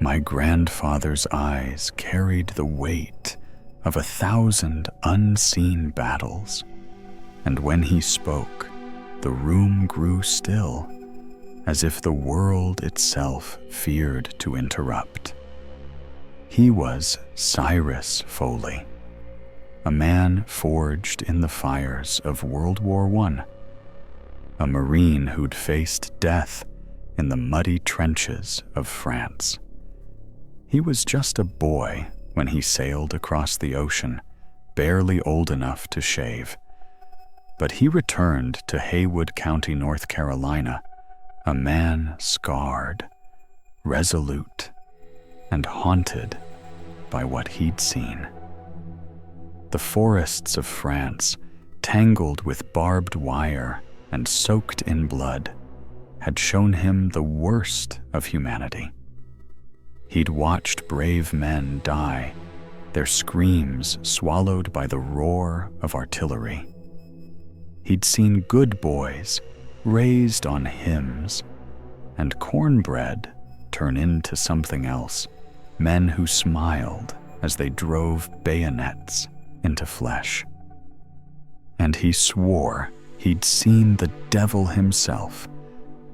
My grandfather's eyes carried the weight of 1,000 unseen battles, and when he spoke, the room grew still, as if the world itself feared to interrupt. He was Cyrus Foley, a man forged in the fires of World War I, a Marine who'd faced death in the muddy trenches of France. He was just a boy when he sailed across the ocean, barely old enough to shave. But he returned to Haywood County, North Carolina, a man scarred, resolute, and haunted by what he'd seen. The forests of France, tangled with barbed wire and soaked in blood, had shown him the worst of humanity. He'd watched brave men die, their screams swallowed by the roar of artillery. He'd seen good boys raised on hymns and cornbread turn into something else, men who smiled as they drove bayonets into flesh. And he swore he'd seen the devil himself,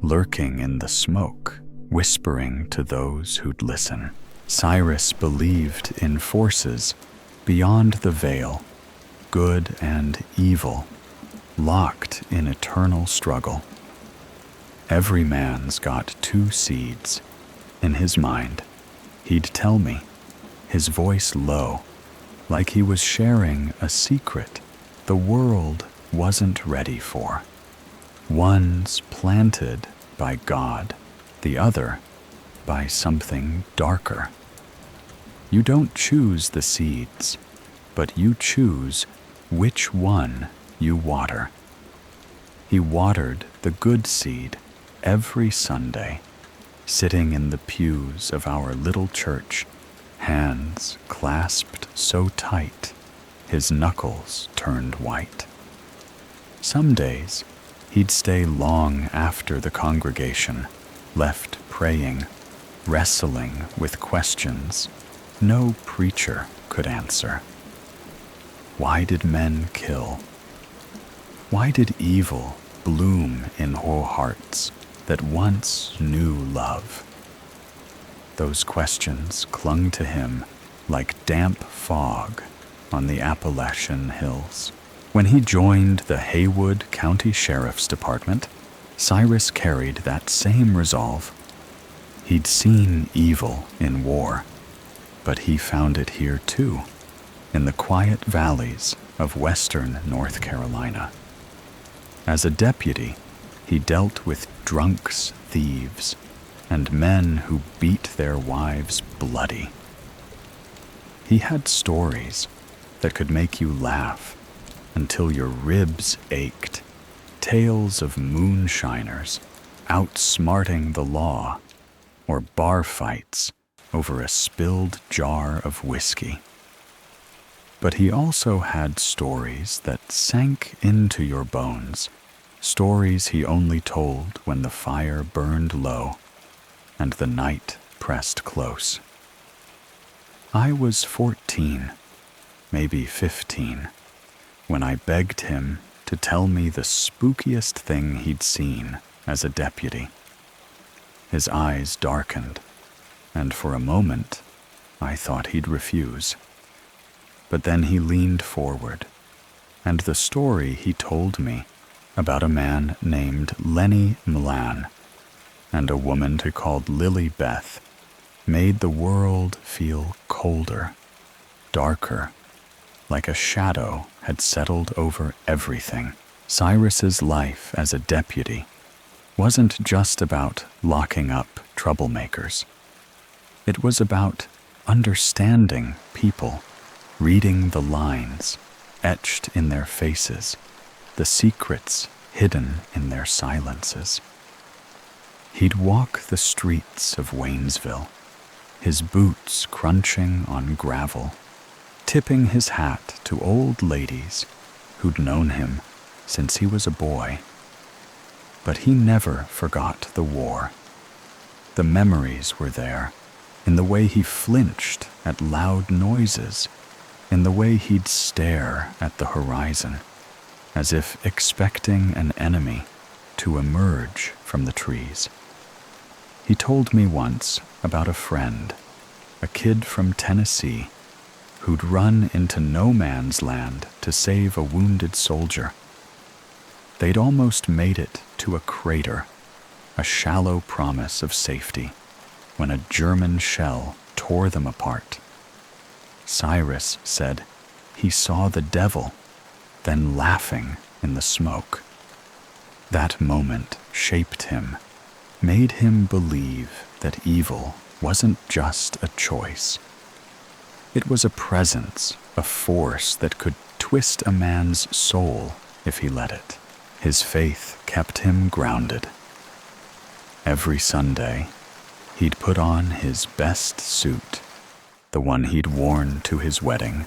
lurking in the smoke, whispering to those who'd listen. Cyrus believed in forces beyond the veil, good and evil, locked in eternal struggle. Every man's got two seeds. In his mind, he'd tell me, his voice low, like he was sharing a secret the world wasn't ready for. One's planted by God, the other by something darker. You don't choose the seeds, but you choose which one you water. He watered the good seed every Sunday, sitting in the pews of our little church, hands clasped so tight, his knuckles turned white. Some days, he'd stay long after the congregation, left praying, wrestling with questions no preacher could answer. Why did men kill? Why did evil bloom in whole hearts that once knew love? Those questions clung to him like damp fog on the Appalachian hills. When he joined the Haywood County Sheriff's Department, Cyrus carried that same resolve. He'd seen evil in war, but he found it here too, in the quiet valleys of western North Carolina. As a deputy, he dealt with drunks, thieves, and men who beat their wives bloody. He had stories that could make you laugh until your ribs ached, tales of moonshiners outsmarting the law, or bar fights over a spilled jar of whiskey. But he also had stories that sank into your bones, stories he only told when the fire burned low and the night pressed close. I was 14, maybe 15, when I begged him to tell me the spookiest thing he'd seen as a deputy. His eyes darkened, and for a moment I thought he'd refuse. But then he leaned forward, and the story he told me about a man named Lenny Milan and a woman he called Lily Beth made the world feel colder, darker, like a shadow had settled over everything. Cyrus's life as a deputy wasn't just about locking up troublemakers. It was about understanding people, reading the lines etched in their faces, the secrets hidden in their silences. He'd walk the streets of Waynesville, his boots crunching on gravel, tipping his hat to old ladies who'd known him since he was a boy. But he never forgot the war. The memories were there, in the way he flinched at loud noises, in the way he'd stare at the horizon, as if expecting an enemy to emerge from the trees. He told me once about a friend, a kid from Tennessee, who'd run into no man's land to save a wounded soldier. They'd almost made it to a crater, a shallow promise of safety, when a German shell tore them apart. Cyrus said he saw the devil, then laughing in the smoke. That moment shaped him, made him believe that evil wasn't just a choice. It was a presence, a force that could twist a man's soul if he let it. His faith kept him grounded. Every Sunday, he'd put on his best suit, the one he'd worn to his wedding,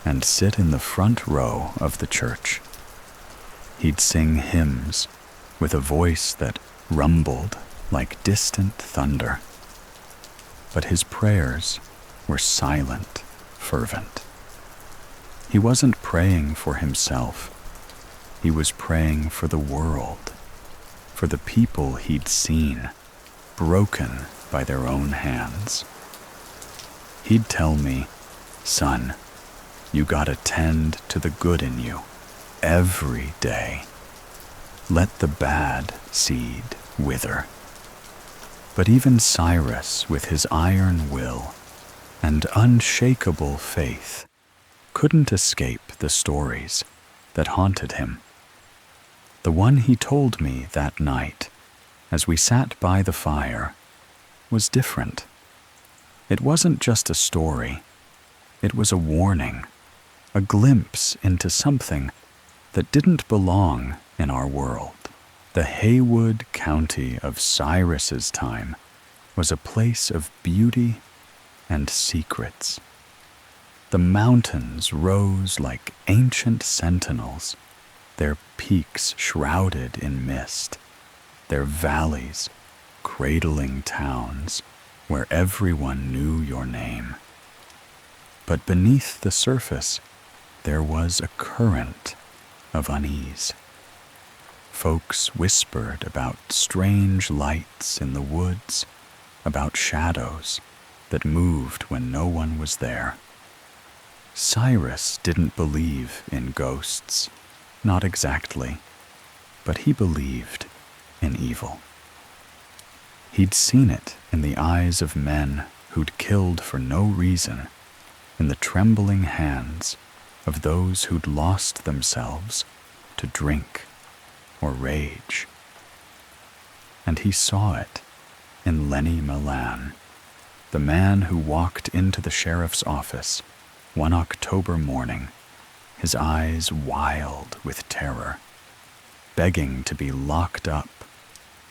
and sit in the front row of the church. He'd sing hymns with a voice that rumbled like distant thunder. But his prayers were silent, fervent. He wasn't praying for himself. He was praying for the world, for the people he'd seen, broken by their own hands. He'd tell me, "Son, you gotta tend to the good in you every day. Let the bad seed wither." But even Cyrus, with his iron will and unshakable faith, couldn't escape the stories that haunted him. The one he told me that night, as we sat by the fire, was different. It wasn't just a story. It was a warning, a glimpse into something that didn't belong in our world. The Haywood County of Cyrus's time was a place of beauty and secrets. The mountains rose like ancient sentinels, their peaks shrouded in mist, their valleys cradling towns where everyone knew your name. But beneath the surface, there was a current of unease. Folks whispered about strange lights in the woods, about shadows that moved when no one was there. Cyrus didn't believe in ghosts, not exactly, but he believed in evil. He'd seen it in the eyes of men who'd killed for no reason, in the trembling hands of those who'd lost themselves to drink or rage. And he saw it in Lenny Milan, the man who walked into the sheriff's office one October morning, his eyes wild with terror, begging to be locked up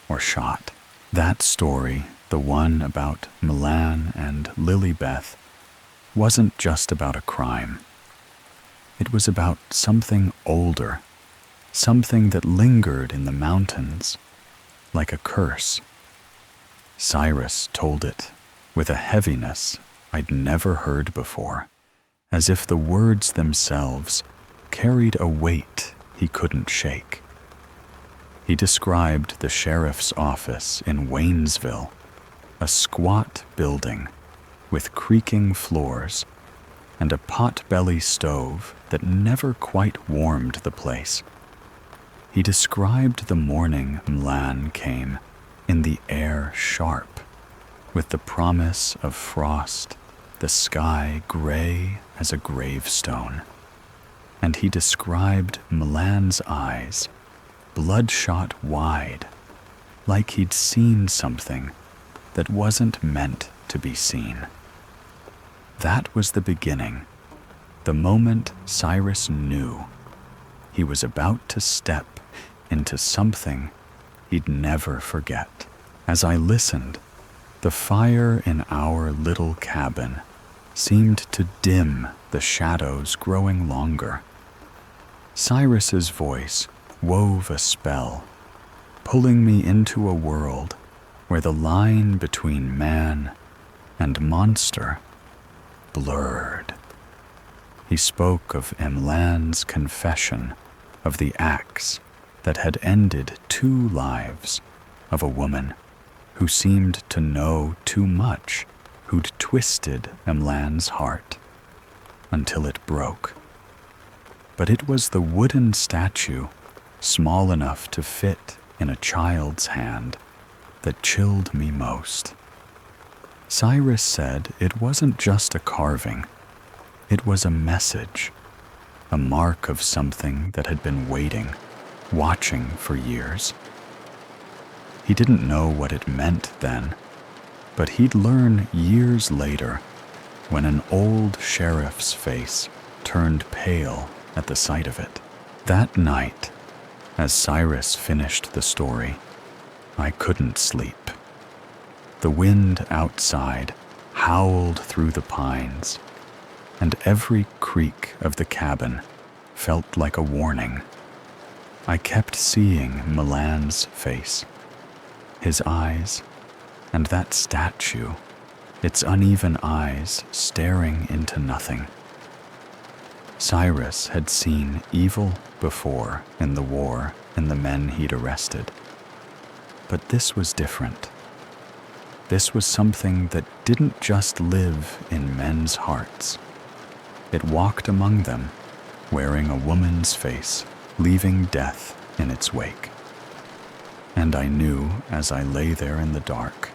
or shot. That story, the one about Milan and Lilybeth, wasn't just about a crime. It was about something older, something that lingered in the mountains, like a curse. Cyrus told it with a heaviness I'd never heard before, as if the words themselves carried a weight he couldn't shake. He described the sheriff's office in Waynesville, a squat building with creaking floors and a pot-belly stove that never quite warmed the place. He described the morning Milan came in the air sharp, with the promise of frost, the sky gray as a gravestone. And he described Milan's eyes, bloodshot wide, like he'd seen something that wasn't meant to be seen. That was the beginning, the moment Cyrus knew he was about to step into something he'd never forget. As I listened, the fire in our little cabin seemed to dim the shadows growing longer. Cyrus's voice wove a spell, pulling me into a world where the line between man and monster blurred. He spoke of Emlan's confession of the axe that had ended 2 lives of a woman who seemed to know too much, who'd twisted Emlan's heart until it broke. But it was the wooden statue, small enough to fit in a child's hand, that chilled me most. Cyrus said it wasn't just a carving, it was a message, a mark of something that had been waiting, watching for years. He didn't know what it meant then, but he'd learn years later when an old sheriff's face turned pale at the sight of it. That night, as Cyrus finished the story, I couldn't sleep. The wind outside howled through the pines, and every creak of the cabin felt like a warning. I kept seeing Milan's face, his eyes, and that statue, its uneven eyes staring into nothing. Cyrus had seen evil before in the war and the men he'd arrested. But this was different. This was something that didn't just live in men's hearts. It walked among them, wearing a woman's face, leaving death in its wake. And I knew as I lay there in the dark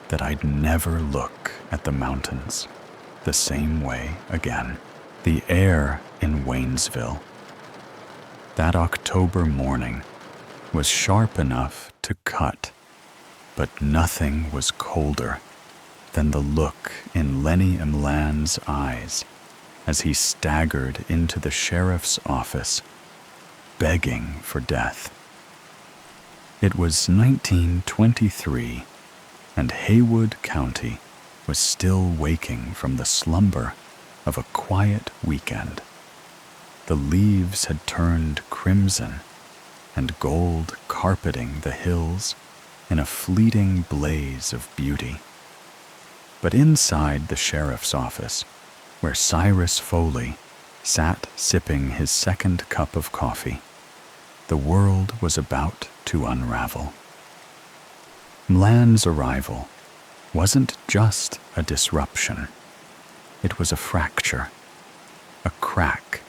that I'd never look at the mountains the same way again. The air in Waynesville, that October morning, was sharp enough to cut, but nothing was colder than the look in Lenny Emlan's eyes as he staggered into the sheriff's office, begging for death. It was 1923, and Haywood County was still waking from the slumber of a quiet weekend. The leaves had turned crimson and gold carpeting the hills in a fleeting blaze of beauty. But inside the sheriff's office, where Cyrus Foley sat sipping his second cup of coffee, the world was about to unravel. Mlan's arrival wasn't just a disruption. It was a fracture, a crack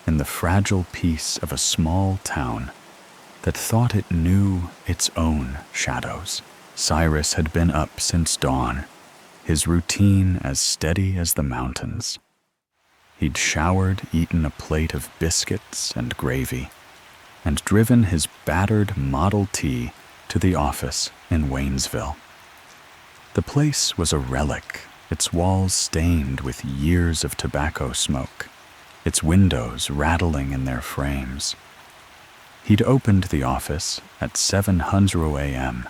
in the fragile peace of a small town that thought it knew its own shadows. Cyrus had been up since dawn, his routine as steady as the mountains. He'd showered, eaten a plate of biscuits and gravy, and driven his battered Model T to the office in Waynesville. The place was a relic, its walls stained with years of tobacco smoke, its windows rattling in their frames. He'd opened the office at 7:00 a.m.,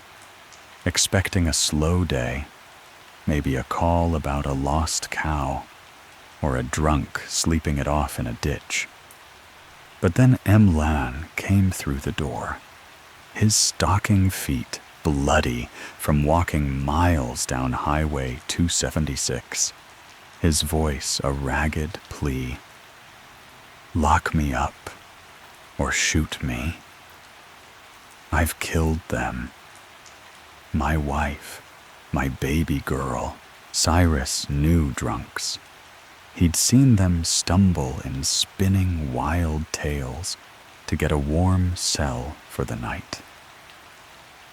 expecting a slow day, maybe a call about a lost cow, or a drunk sleeping it off in a ditch. But then Emlan came through the door, his stocking feet bloody from walking miles down Highway 276, his voice a ragged plea. "Lock me up, or shoot me. I've killed them. My wife, my baby girl." Cyrus knew drunks. He'd seen them stumble in spinning wild tales to get a warm cell for the night.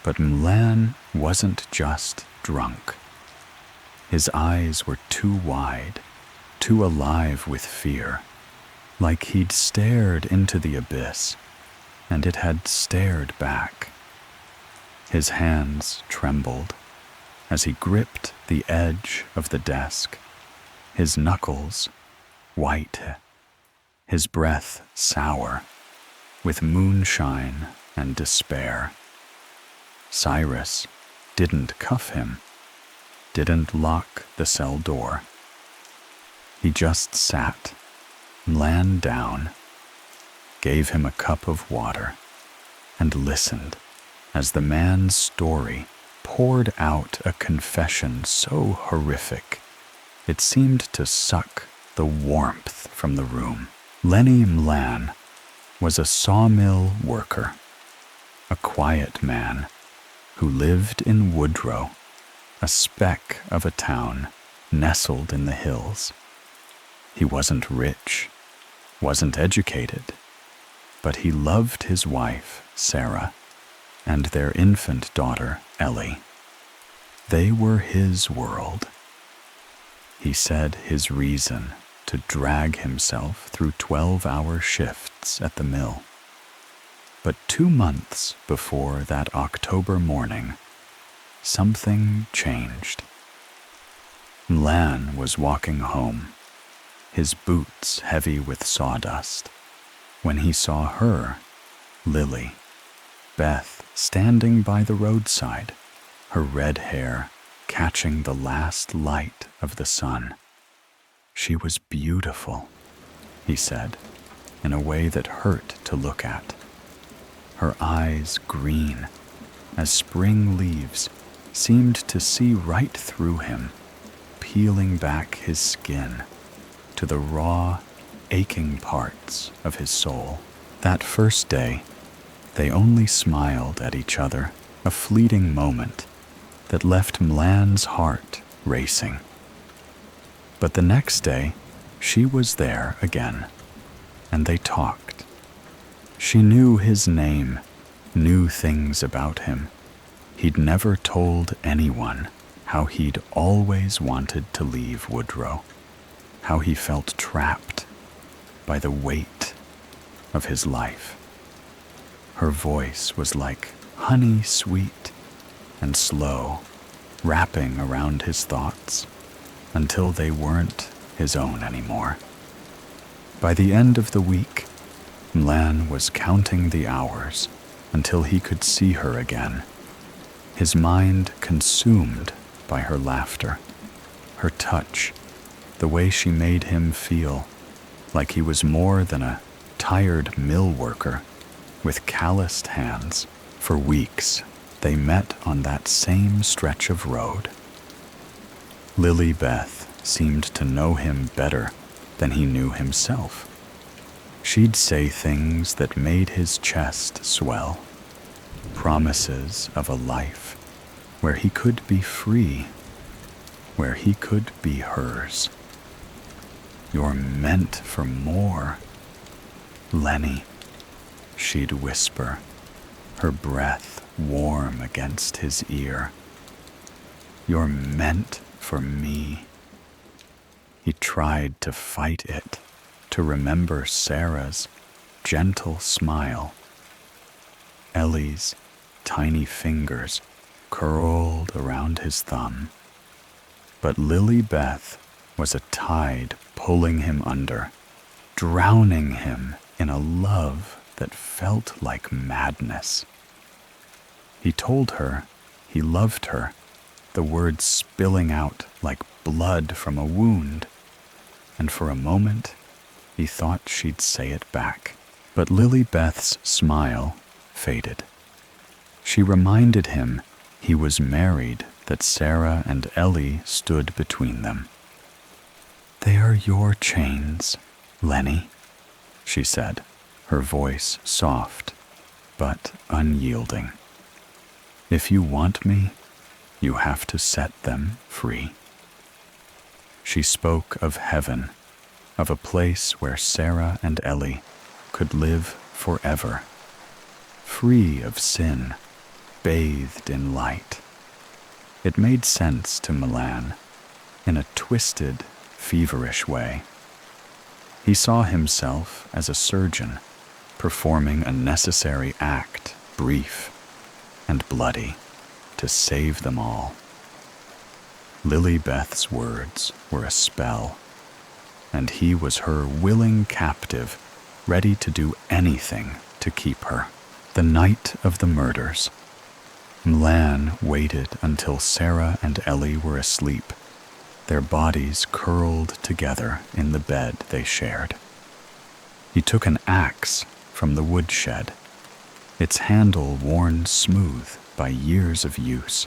But Mlan wasn't just drunk. His eyes were too wide, too alive with fear, like he'd stared into the abyss, and it had stared back. His hands trembled as he gripped the edge of the desk, his knuckles white, his breath sour, with moonshine and despair. Cyrus didn't cuff him, didn't lock the cell door. He just sat, Mlan down, gave him a cup of water, and listened as the man's story poured out a confession so horrific it seemed to suck the warmth from the room. Lenny Mlan was a sawmill worker, a quiet man who lived in Woodrow, a speck of a town nestled in the hills. He wasn't rich, wasn't educated, but he loved his wife, Sarah, and their infant daughter, Ellie. They were his world. He said his reason to drag himself through 12-hour shifts at the mill. But 2 months before that October morning, something changed. Mlan was walking home, his boots heavy with sawdust, when he saw her, Lily, Beth, standing by the roadside, her red hair catching the last light of the sun. She was beautiful, he said, in a way that hurt to look at. Her eyes green, as spring leaves seemed to see right through him, peeling back his skin to the raw, aching parts of his soul. That first day, they only smiled at each other, a fleeting moment that left Mlan's heart racing. But the next day, she was there again, and they talked. She knew his name, knew things about him. He'd never told anyone how he'd always wanted to leave Woodrow, how he felt trapped by the weight of his life. Her voice was like honey sweet and slow, wrapping around his thoughts until they weren't his own anymore. By the end of the week, Mlan was counting the hours until he could see her again, his mind consumed by her laughter, her touch, the way she made him feel like he was more than a tired mill worker with calloused hands. For weeks, they met on that same stretch of road. Lily Beth seemed to know him better than he knew himself. She'd say things that made his chest swell, promises of a life where he could be free, where he could be hers. "You're meant for more, Lenny," she'd whisper, her breath warm against his ear. "You're meant for me." He tried to fight it, to remember Sarah's gentle smile, Ellie's tiny fingers curled around his thumb. But Lily Beth was a tide pulling him under, drowning him in a love that felt like madness. He told her he loved her, the words spilling out like blood from a wound, and for a moment he thought she'd say it back. But Lily Beth's smile faded. She reminded him he was married, that Sarah and Ellie stood between them. "They are your chains, Lenny," she said, her voice soft but unyielding. "If you want me, you have to set them free." She spoke of heaven, of a place where Sarah and Ellie could live forever, free of sin, bathed in light. It made sense to Mlan in a twisted, feverish way. He saw himself as a surgeon performing a necessary act, brief and bloody, to save them all. Lily Beth's words were a spell, and he was her willing captive, ready to do anything to keep her. The night of the murders, Mlan waited until Sarah and Ellie were asleep, their bodies curled together in the bed they shared. He took an axe from the woodshed, its handle worn smooth by years of use,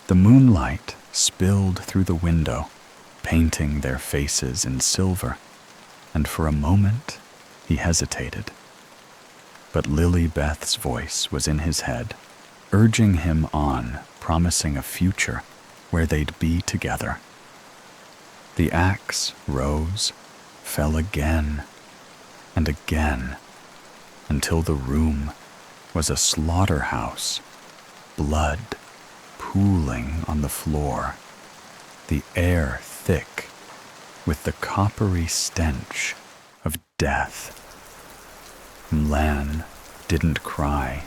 The moonlight spilled through the window, painting their faces in silver, and for a moment he hesitated. But Lily Beth's voice was in his head, urging him on, promising a future where they'd be together. The axe rose, fell again, and again, until the room was a slaughterhouse, blood pooling on the floor, the air thick with the coppery stench of death. Mlan didn't cry,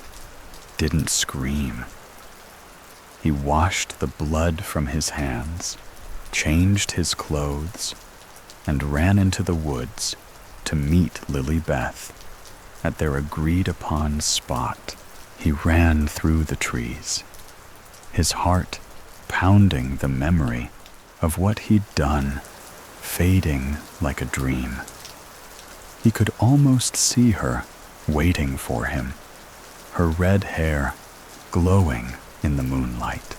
didn't scream. He washed the blood from his hands, changed his clothes, and ran into the woods to meet Lily Beth at their agreed-upon spot. He ran through the trees, his heart pounding the memory of what he'd done, fading like a dream. He could almost see her waiting for him, her red hair glowing in the moonlight.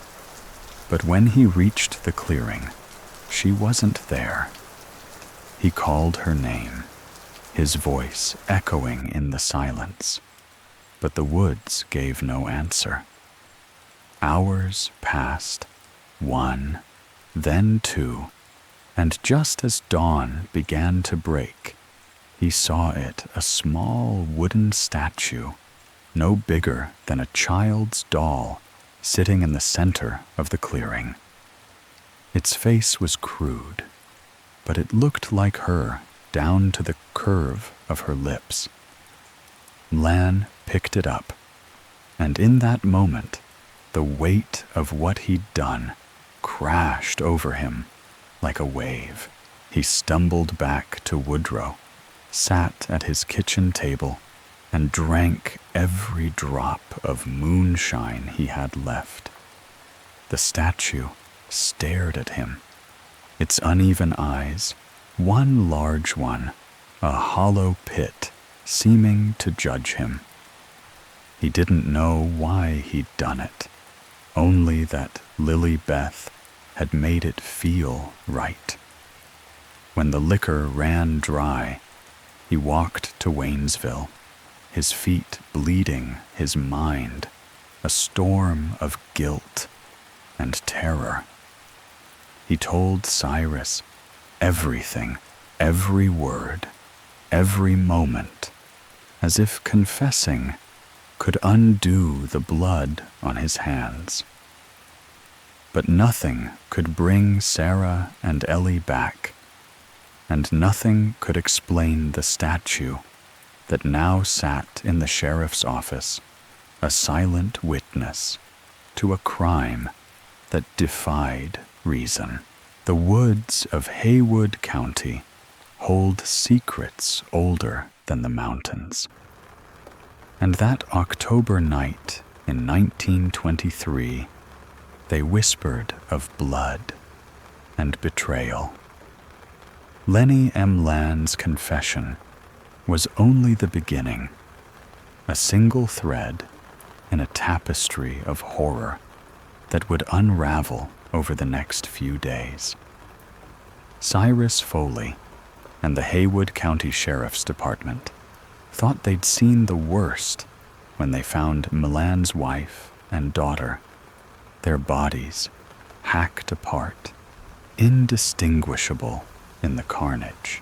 But when he reached the clearing, she wasn't there. He called her name, his voice echoing in the silence, but the woods gave no answer. Hours passed, 1, then 2, and just as dawn began to break, he saw it, a small wooden statue, no bigger than a child's doll, sitting in the center of the clearing. Its face was crude, but it looked like her down to the curve of her lips. Mlan picked it up, and in that moment, the weight of what he'd done crashed over him like a wave. He stumbled back to Woodrow, sat at his kitchen table, and drank every drop of moonshine he had left. The statue stared at him, its uneven eyes, one large one, a hollow pit, seeming to judge him. He didn't know why he'd done it, only that Lily Beth had made it feel right. When the liquor ran dry, he walked to Waynesville, his feet bleeding, his mind a storm of guilt and terror. He told Cyrus everything, every word, every moment, as if confessing could undo the blood on his hands. But nothing could bring Sarah and Ellie back, and nothing could explain the statue that now sat in the sheriff's office, a silent witness to a crime that defied reason. The woods of Haywood County hold secrets older than the mountains. And that October night in 1923, they whispered of blood and betrayal. Lenny M. Land's confession was only the beginning, a single thread in a tapestry of horror that would unravel over the next few days. Cyrus Foley and the Haywood County Sheriff's Department thought they'd seen the worst when they found Milan's wife and daughter, their bodies hacked apart, indistinguishable in the carnage.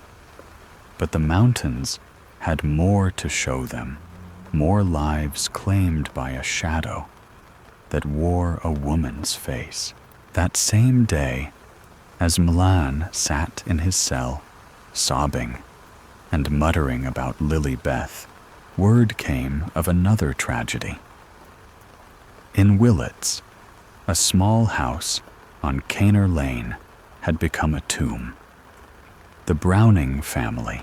But the mountains had more to show them, more lives claimed by a shadow that wore a woman's face. That same day, as Milan sat in his cell, sobbing and muttering about Lily Beth, word came of another tragedy. In Willits, a small house on Caner Lane had become a tomb. The Browning family,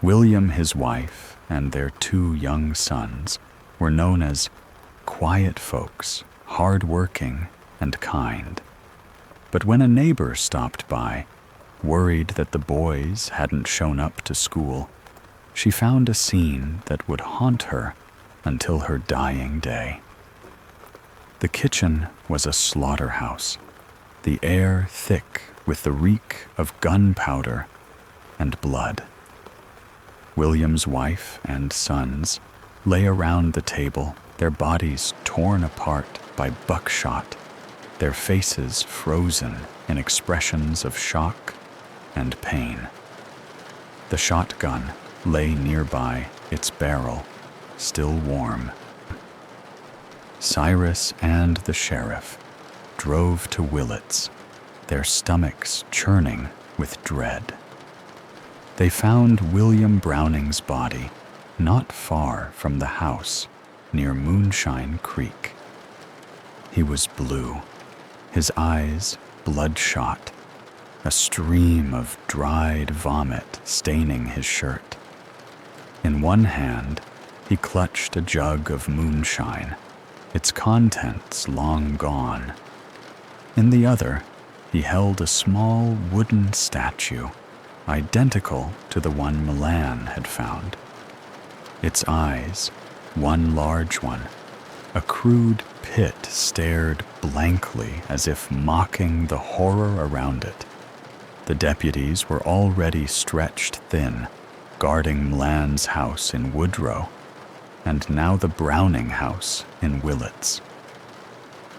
William, his wife, and their 2 young sons, were known as quiet folks, hard-working and kind. But when a neighbor stopped by, worried that the boys hadn't shown up to school, she found a scene that would haunt her until her dying day. The kitchen was a slaughterhouse, the air thick with the reek of gunpowder and blood. William's wife and sons lay around the table, their bodies torn apart by buckshot, their faces frozen in expressions of shock and pain. The shotgun lay nearby, its barrel still warm. Cyrus and the sheriff drove to Willits, their stomachs churning with dread. They found William Browning's body not far from the house near Moonshine Creek. He was blue, his eyes bloodshot, a stream of dried vomit staining his shirt. In one hand, he clutched a jug of moonshine, its contents long gone. In the other, he held a small wooden statue, identical to the one Milan had found. Its eyes, one large one, a crude pit stared blankly as if mocking the horror around it. The deputies were already stretched thin, guarding Milan's house in Woodrow, and now the Browning house in Willits.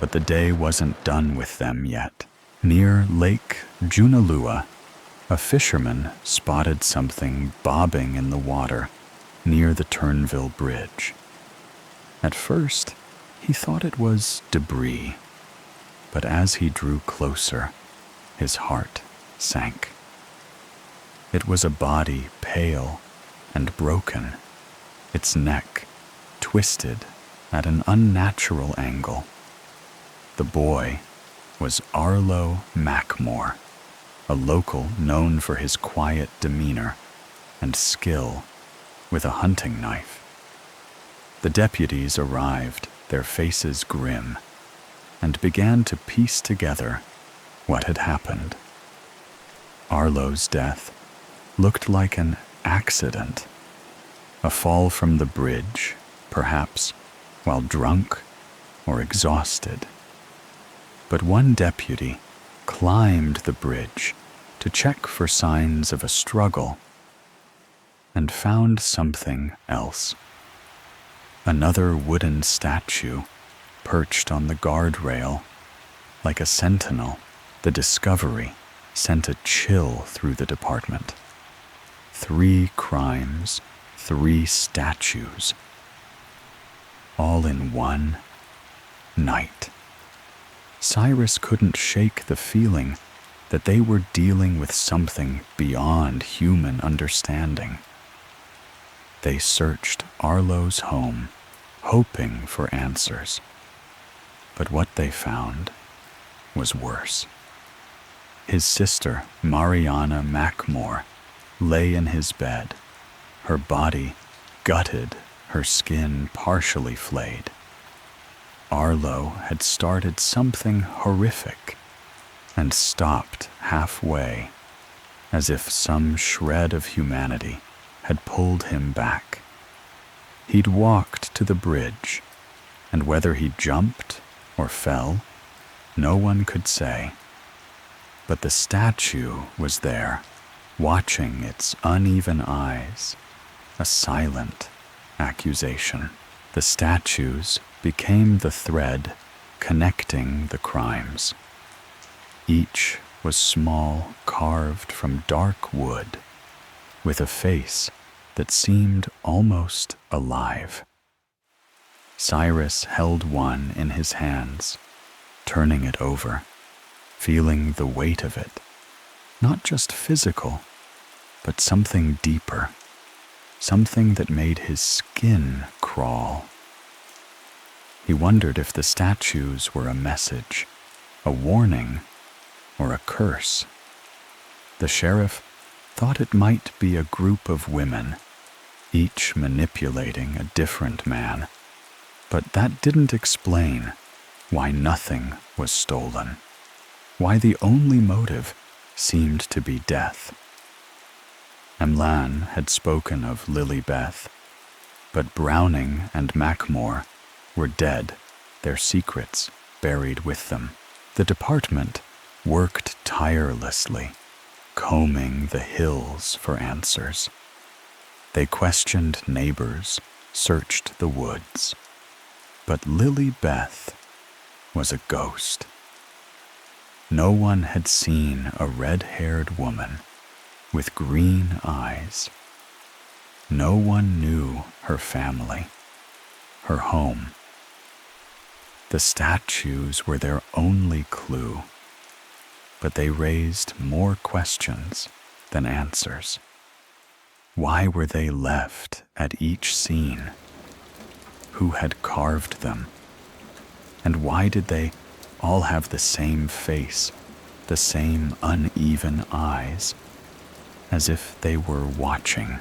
But the day wasn't done with them yet. Near Lake Junaluwa, a fisherman spotted something bobbing in the water near the Turnville Bridge. At first, he thought it was debris, but as he drew closer, his heart sank. It was a body pale and broken, its neck twisted at an unnatural angle. The boy was Arlo Mackmore, a local known for his quiet demeanor and skill with a hunting knife. The deputies arrived, their faces grim, and began to piece together what had happened. Arlo's death looked like an accident, a fall from the bridge, perhaps while drunk or exhausted. But one deputy climbed the bridge to check for signs of a struggle and found something else. Another wooden statue perched on the guardrail like a sentinel. The discovery sent a chill through the department. 3 crimes, 3 statues, all in one night. Cyrus couldn't shake the feeling that they were dealing with something beyond human understanding. They searched Arlo's home, hoping for answers. But what they found was worse. His sister, Mariana Mackmore, lay in his bed, her body gutted, her skin partially flayed. Arlo had started something horrific and stopped halfway, as if some shred of humanity had pulled him back. He'd walked to the bridge, and whether he jumped or fell, no one could say. But the statue was there, watching its uneven eyes, a silent accusation. The statues became the thread connecting the crimes. Each was small, carved from dark wood, with a face that seemed almost alive. Cyrus held one in his hands, turning it over, feeling the weight of it, not just physical, but something deeper, something that made his skin crawl. He wondered if the statues were a message, a warning, or a curse. The sheriff thought it might be a group of women, each manipulating a different man, but that didn't explain why nothing was stolen, why the only motive seemed to be death. Emlan had spoken of Lily Beth, but Browning and Mackmore were dead their secrets buried with them. The department worked tirelessly, combing the hills for answers. They questioned neighbors, searched the woods. But Lily Beth was a ghost. No one had seen a red-haired woman with green eyes. No one knew her family, her home. The statues were their only clue, but they raised more questions than answers. Why were they left at each scene? Who had carved them? And why did they all have the same face, the same uneven eyes, as if they were watching,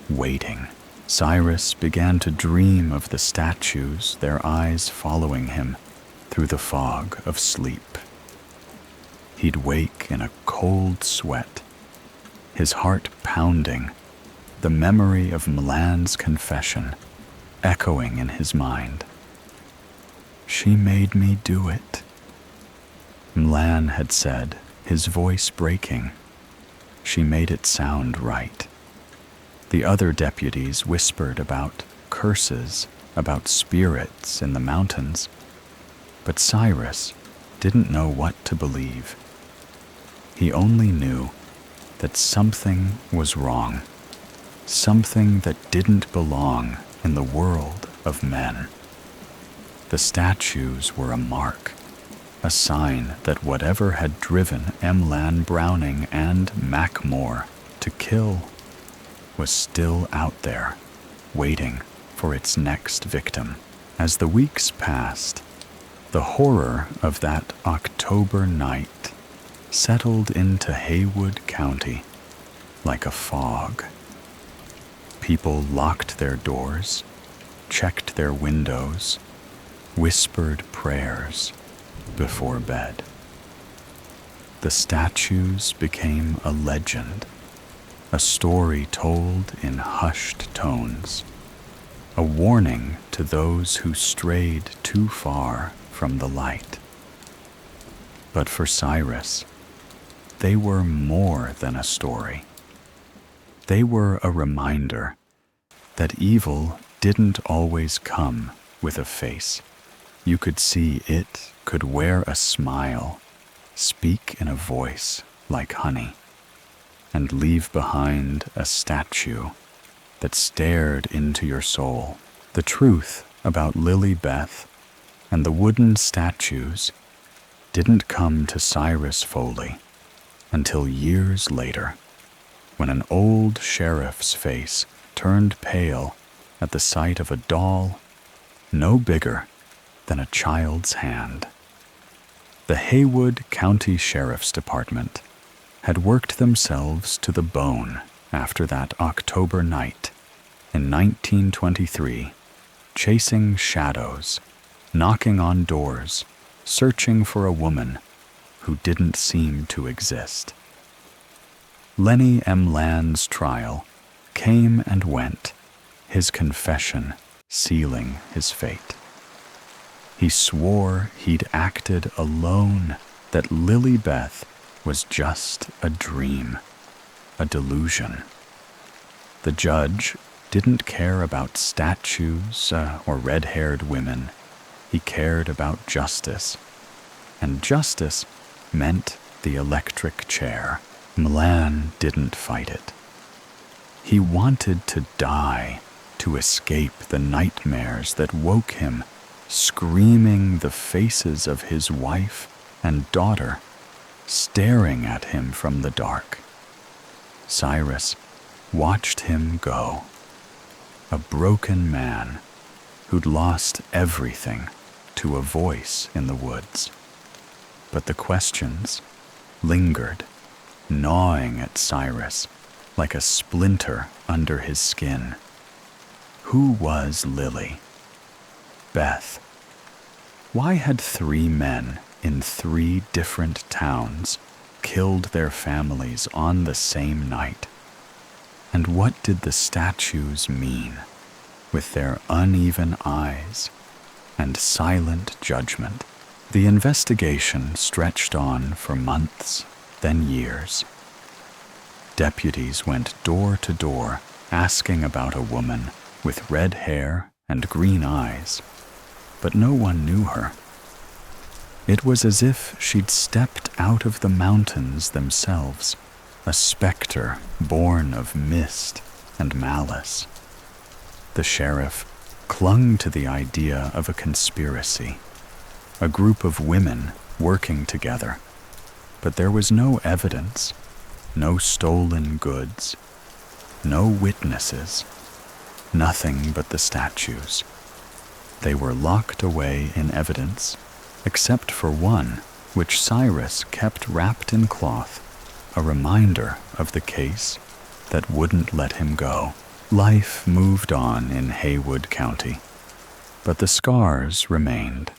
waiting? Cyrus began to dream of the statues, their eyes following him through the fog of sleep. He'd wake in a cold sweat, his heart pounding, the memory of Milan's confession echoing in his mind. She made me do it, Milan had said, his voice breaking. She made it sound right. The other deputies whispered about curses, about spirits in the mountains, but Cyrus didn't know what to believe. He only knew that something was wrong, something that didn't belong in the world of men. The statues were a mark, a sign that whatever had driven Emlan Browning and Mac Moore to kill was still out there, waiting for its next victim. As the weeks passed, the horror of that October night settled into Haywood County like a fog. People locked their doors, checked their windows, whispered prayers before bed. The statues became a legend, a story told in hushed tones, a warning to those who strayed too far from the light. But for Cyrus, they were more than a story. They were a reminder that evil didn't always come with a face. You could see it could wear a smile, speak in a voice like honey, and leave behind a statue that stared into your soul. The truth about Lily Beth and the wooden statues didn't come to Cyrus Foley until years later, when an old sheriff's face turned pale at the sight of a doll no bigger than a child's hand. The Haywood County Sheriff's Department had worked themselves to the bone after that October night in 1923, chasing shadows, knocking on doors, searching for a woman who didn't seem to exist. Lenny M. Land's trial came and went, his confession sealing his fate. He swore he'd acted alone, that Lily Beth was just a dream, a delusion. The judge didn't care about statues or red-haired women. He cared about justice, and justice meant the electric chair. Milan didn't fight it. He wanted to die, to escape the nightmares that woke him, screaming the faces of his wife and daughter, staring at him from the dark. Cyrus watched him go, a broken man who'd lost everything to a voice in the woods. But the questions lingered, gnawing at Cyrus like a splinter under his skin. Who was Lily Beth? Why had 3 men in 3 different towns killed their families on the same night? And what did the statues mean, with their uneven eyes and silent judgment. The investigation stretched on for months, then years. Deputies went door to door asking about a woman with red hair and green eyes, but no one knew her. It was as if she'd stepped out of the mountains themselves, a specter born of mist and malice. The sheriff clung to the idea of a conspiracy, a group of women working together, but there was no evidence, no stolen goods, no witnesses, nothing but the statues. They were locked away in evidence, except for one, which Cyrus kept wrapped in cloth, a reminder of the case that wouldn't let him go. Life moved on in Haywood County, but the scars remained.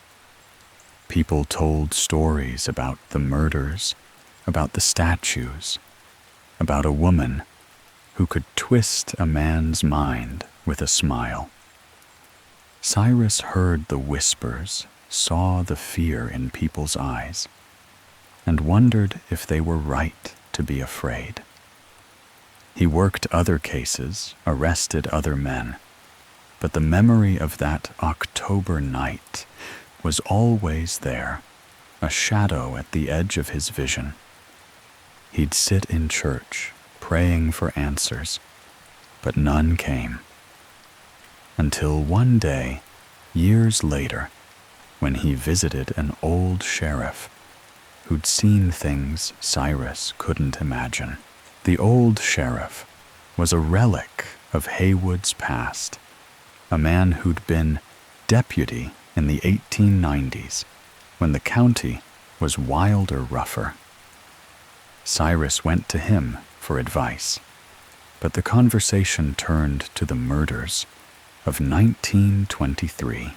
People told stories about the murders, about the statues, about a woman who could twist a man's mind with a smile. Cyrus heard the whispers, saw the fear in people's eyes, and wondered if they were right to be afraid. He worked other cases, arrested other men, but the memory of that October night was always there, a shadow at the edge of his vision. He'd sit in church, praying for answers, but none came. Until one day, years later, when he visited an old sheriff who'd seen things Cyrus couldn't imagine. The old sheriff was a relic of Haywood's past, a man who'd been deputy in the 1890s when the county was wilder, rougher. Cyrus went to him for advice, but the conversation turned to the murders of 1923.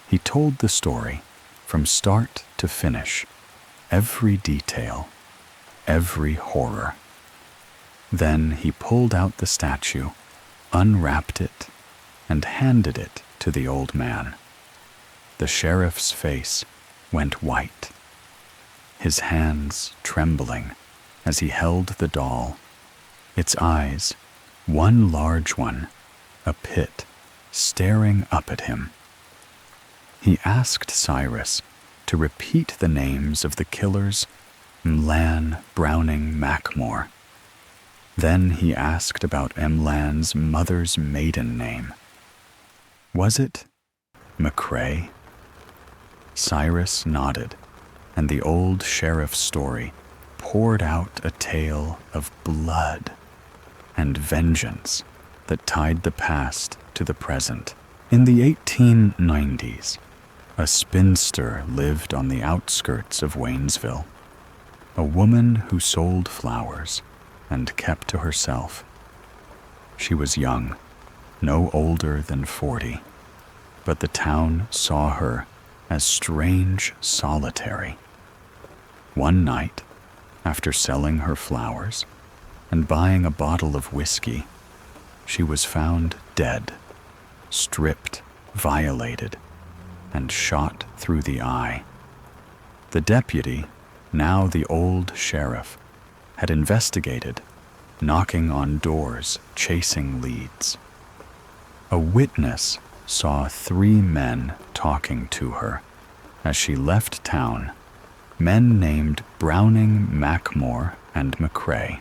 He told the story from start to finish, every detail, every horror. Then he pulled out the statue, unwrapped it, and handed it to the old man. The sheriff's face went white, his hands trembling as he held the doll, its eyes, one large one, a pit, staring up at him. He asked Cyrus to repeat the names of the killers, Mlan, Browning, Mackmore. Then he asked about Mlan's mother's maiden name. Was it McCrae? Cyrus nodded, and the old sheriff's story poured out a tale of blood and vengeance that tied the past to the present. In the 1890s, a spinster lived on the outskirts of Waynesville, a woman who sold flowers and kept to herself. She was young, no older than 40, but the town saw her as strange, solitary. One night, after selling her flowers and buying a bottle of whiskey, she was found dead, stripped, violated, and shot through the eye. The deputy, now the old sheriff, had investigated, knocking on doors, chasing leads. A witness saw 3 men talking to her as she left town, men named Browning, Mackmore, and McCrae.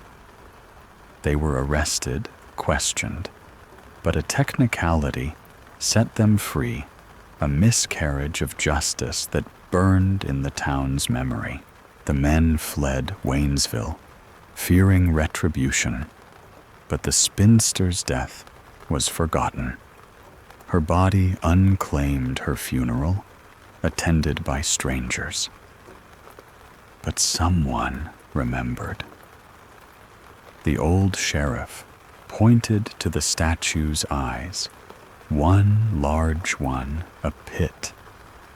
They were arrested, questioned, but a technicality set them free, a miscarriage of justice that burned in the town's memory. The men fled Waynesville, fearing retribution, but the spinster's death was forgotten. Her body unclaimed her funeral, attended by strangers. But someone remembered. The old sheriff pointed to the statue's eyes, one large one, a pit,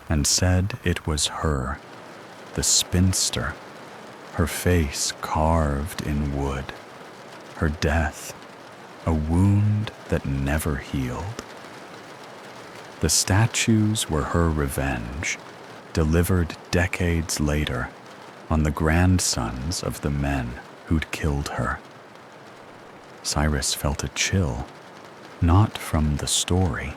and said it was her, the spinster, her face carved in wood, her death a wound that never healed. The statues were her revenge, delivered decades later on the grandsons of the men who'd killed her. Cyrus felt a chill, not from the story,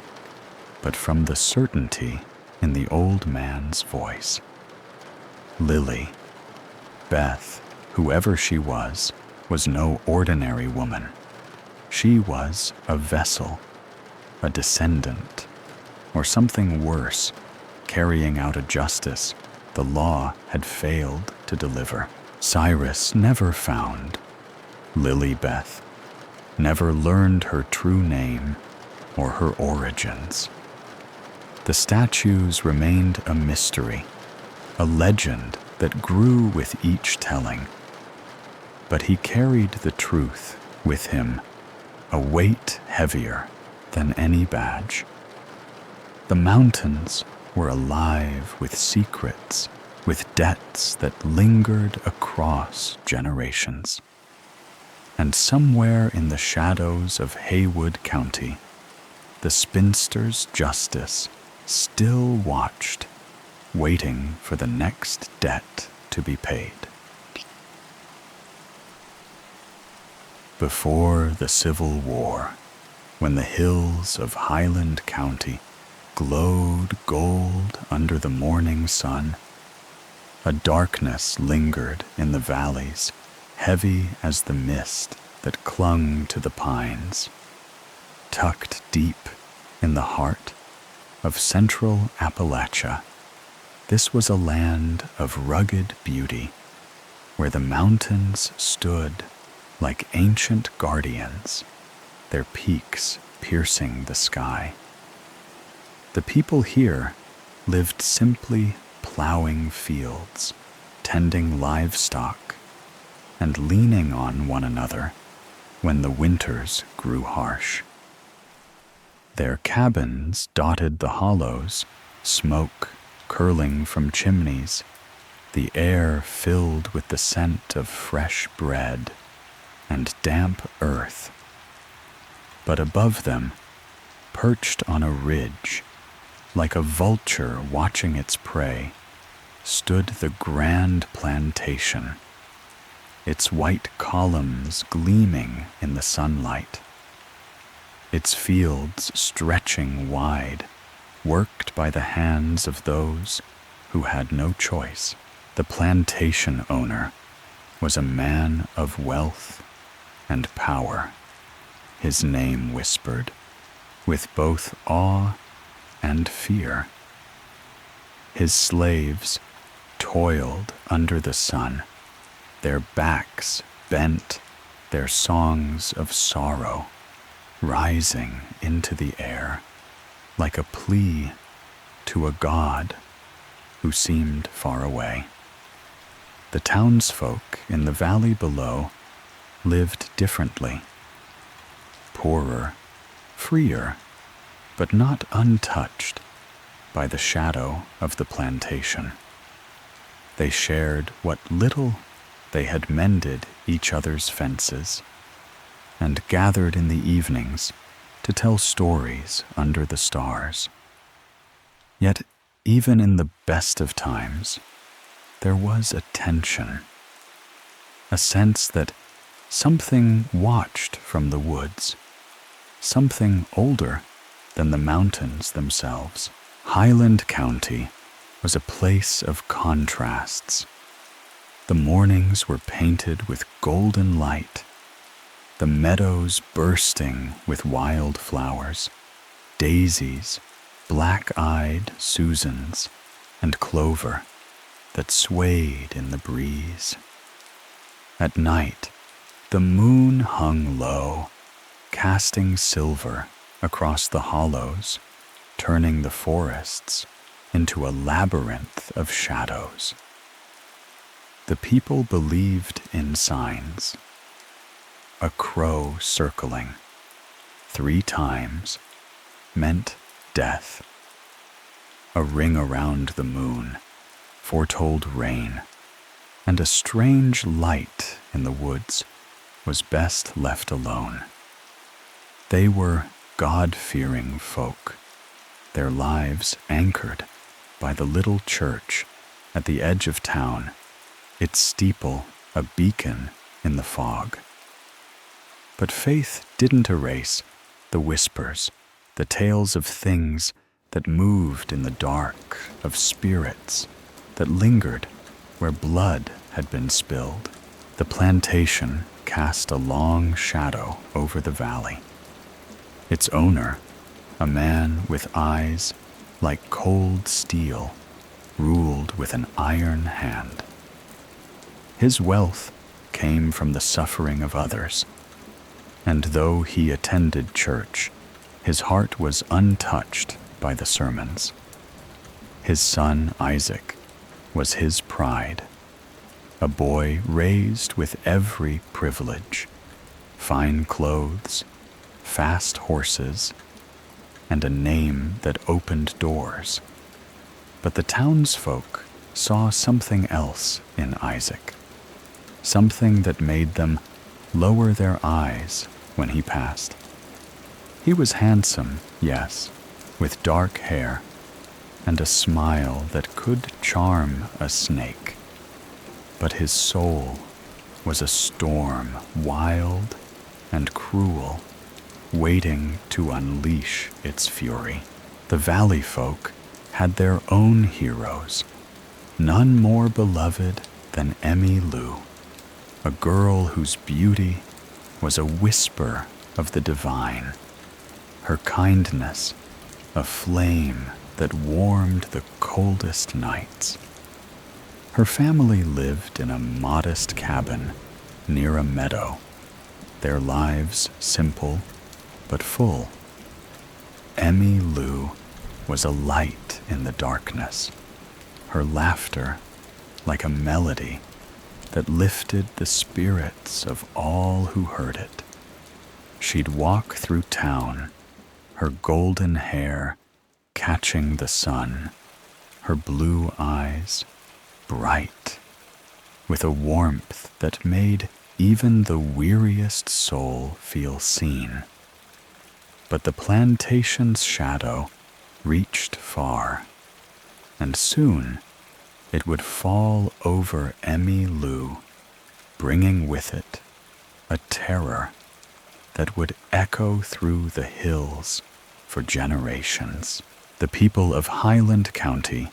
but from the certainty in the old man's voice. Lily, Beth, whoever she was no ordinary woman. She was a vessel, a descendant, or something worse, carrying out a justice the law had failed to deliver. Cyrus never found Lily Beth, never learned her true name or her origins. The statues remained a mystery, a legend that grew with each telling. But he carried the truth with him, a weight heavier than any badge. The mountains were alive with secrets, with debts that lingered across generations. And somewhere in the shadows of Haywood County, the spinster's justice still watched, waiting for the next debt to be paid. Before the Civil War, when the hills of Highland County glowed gold under the morning sun, a darkness lingered in the valleys, heavy as the mist that clung to the pines. Tucked deep in the heart of central Appalachia, this was a land of rugged beauty, where the mountains stood like ancient guardians, their peaks piercing the sky. The people here lived simply plowing fields, tending livestock, and leaning on one another when the winters grew harsh. Their cabins dotted the hollows, smoke curling from chimneys, the air filled with the scent of fresh bread and damp earth. But above them, perched on a ridge, like a vulture watching its prey, stood the grand plantation, its white columns gleaming in the sunlight, its fields stretching wide, worked by the hands of those who had no choice. The plantation owner was a man of wealth and power. His name whispered, with both awe and fear. His slaves toiled under the sun, their backs bent, their songs of sorrow rising into the air like a plea to a god who seemed far away. The townsfolk in the valley below lived differently, poorer, freer, but not untouched by the shadow of the plantation. They shared what little they had mended each other's fences, and gathered in the evenings to tell stories under the stars. Yet, even in the best of times, there was a tension, a sense that something watched from the woods, something older than the mountains themselves. Highland County was a place of contrasts. The mornings were painted with golden light, the meadows bursting with wild flowers, daisies, black-eyed Susans, and clover that swayed in the breeze. At night, the moon hung low, casting silver across the hollows, turning the forests into a labyrinth of shadows. The people believed in signs. A crow circling 3 times meant death. A ring around the moon foretold rain, and a strange light in the woods was best left alone. They were God-fearing folk, their lives anchored by the little church at the edge of town, its steeple a beacon in the fog. But faith didn't erase the whispers, the tales of things that moved in the dark, of spirits that lingered where blood had been spilled. The plantation cast a long shadow over the valley. Its owner, a man with eyes like cold steel, ruled with an iron hand. His wealth came from the suffering of others, and though he attended church, his heart was untouched by the sermons. His son Isaac was his pride, a boy raised with every privilege, fine clothes, fast horses, and a name that opened doors. But the townsfolk saw something else in Isaac, something that made them lower their eyes when he passed. He was handsome, yes, with dark hair and a smile that could charm a snake. But his soul was a storm, wild and cruel, waiting to unleash its fury. The valley folk had their own heroes, none more beloved than Emmylou, a girl whose beauty was a whisper of the divine, her kindness a flame that warmed the coldest nights. Her family lived in a modest cabin near a meadow, their lives simple but full. Emmylou was a light in the darkness, her laughter like a melody that lifted the spirits of all who heard it. She'd walk through town, her golden hair catching the sun, her blue eyes bright with a warmth that made even the weariest soul feel seen. But the plantation's shadow reached far, and soon it would fall over Emmylou, bringing with it a terror that would echo through the hills for generations. The people of Highland County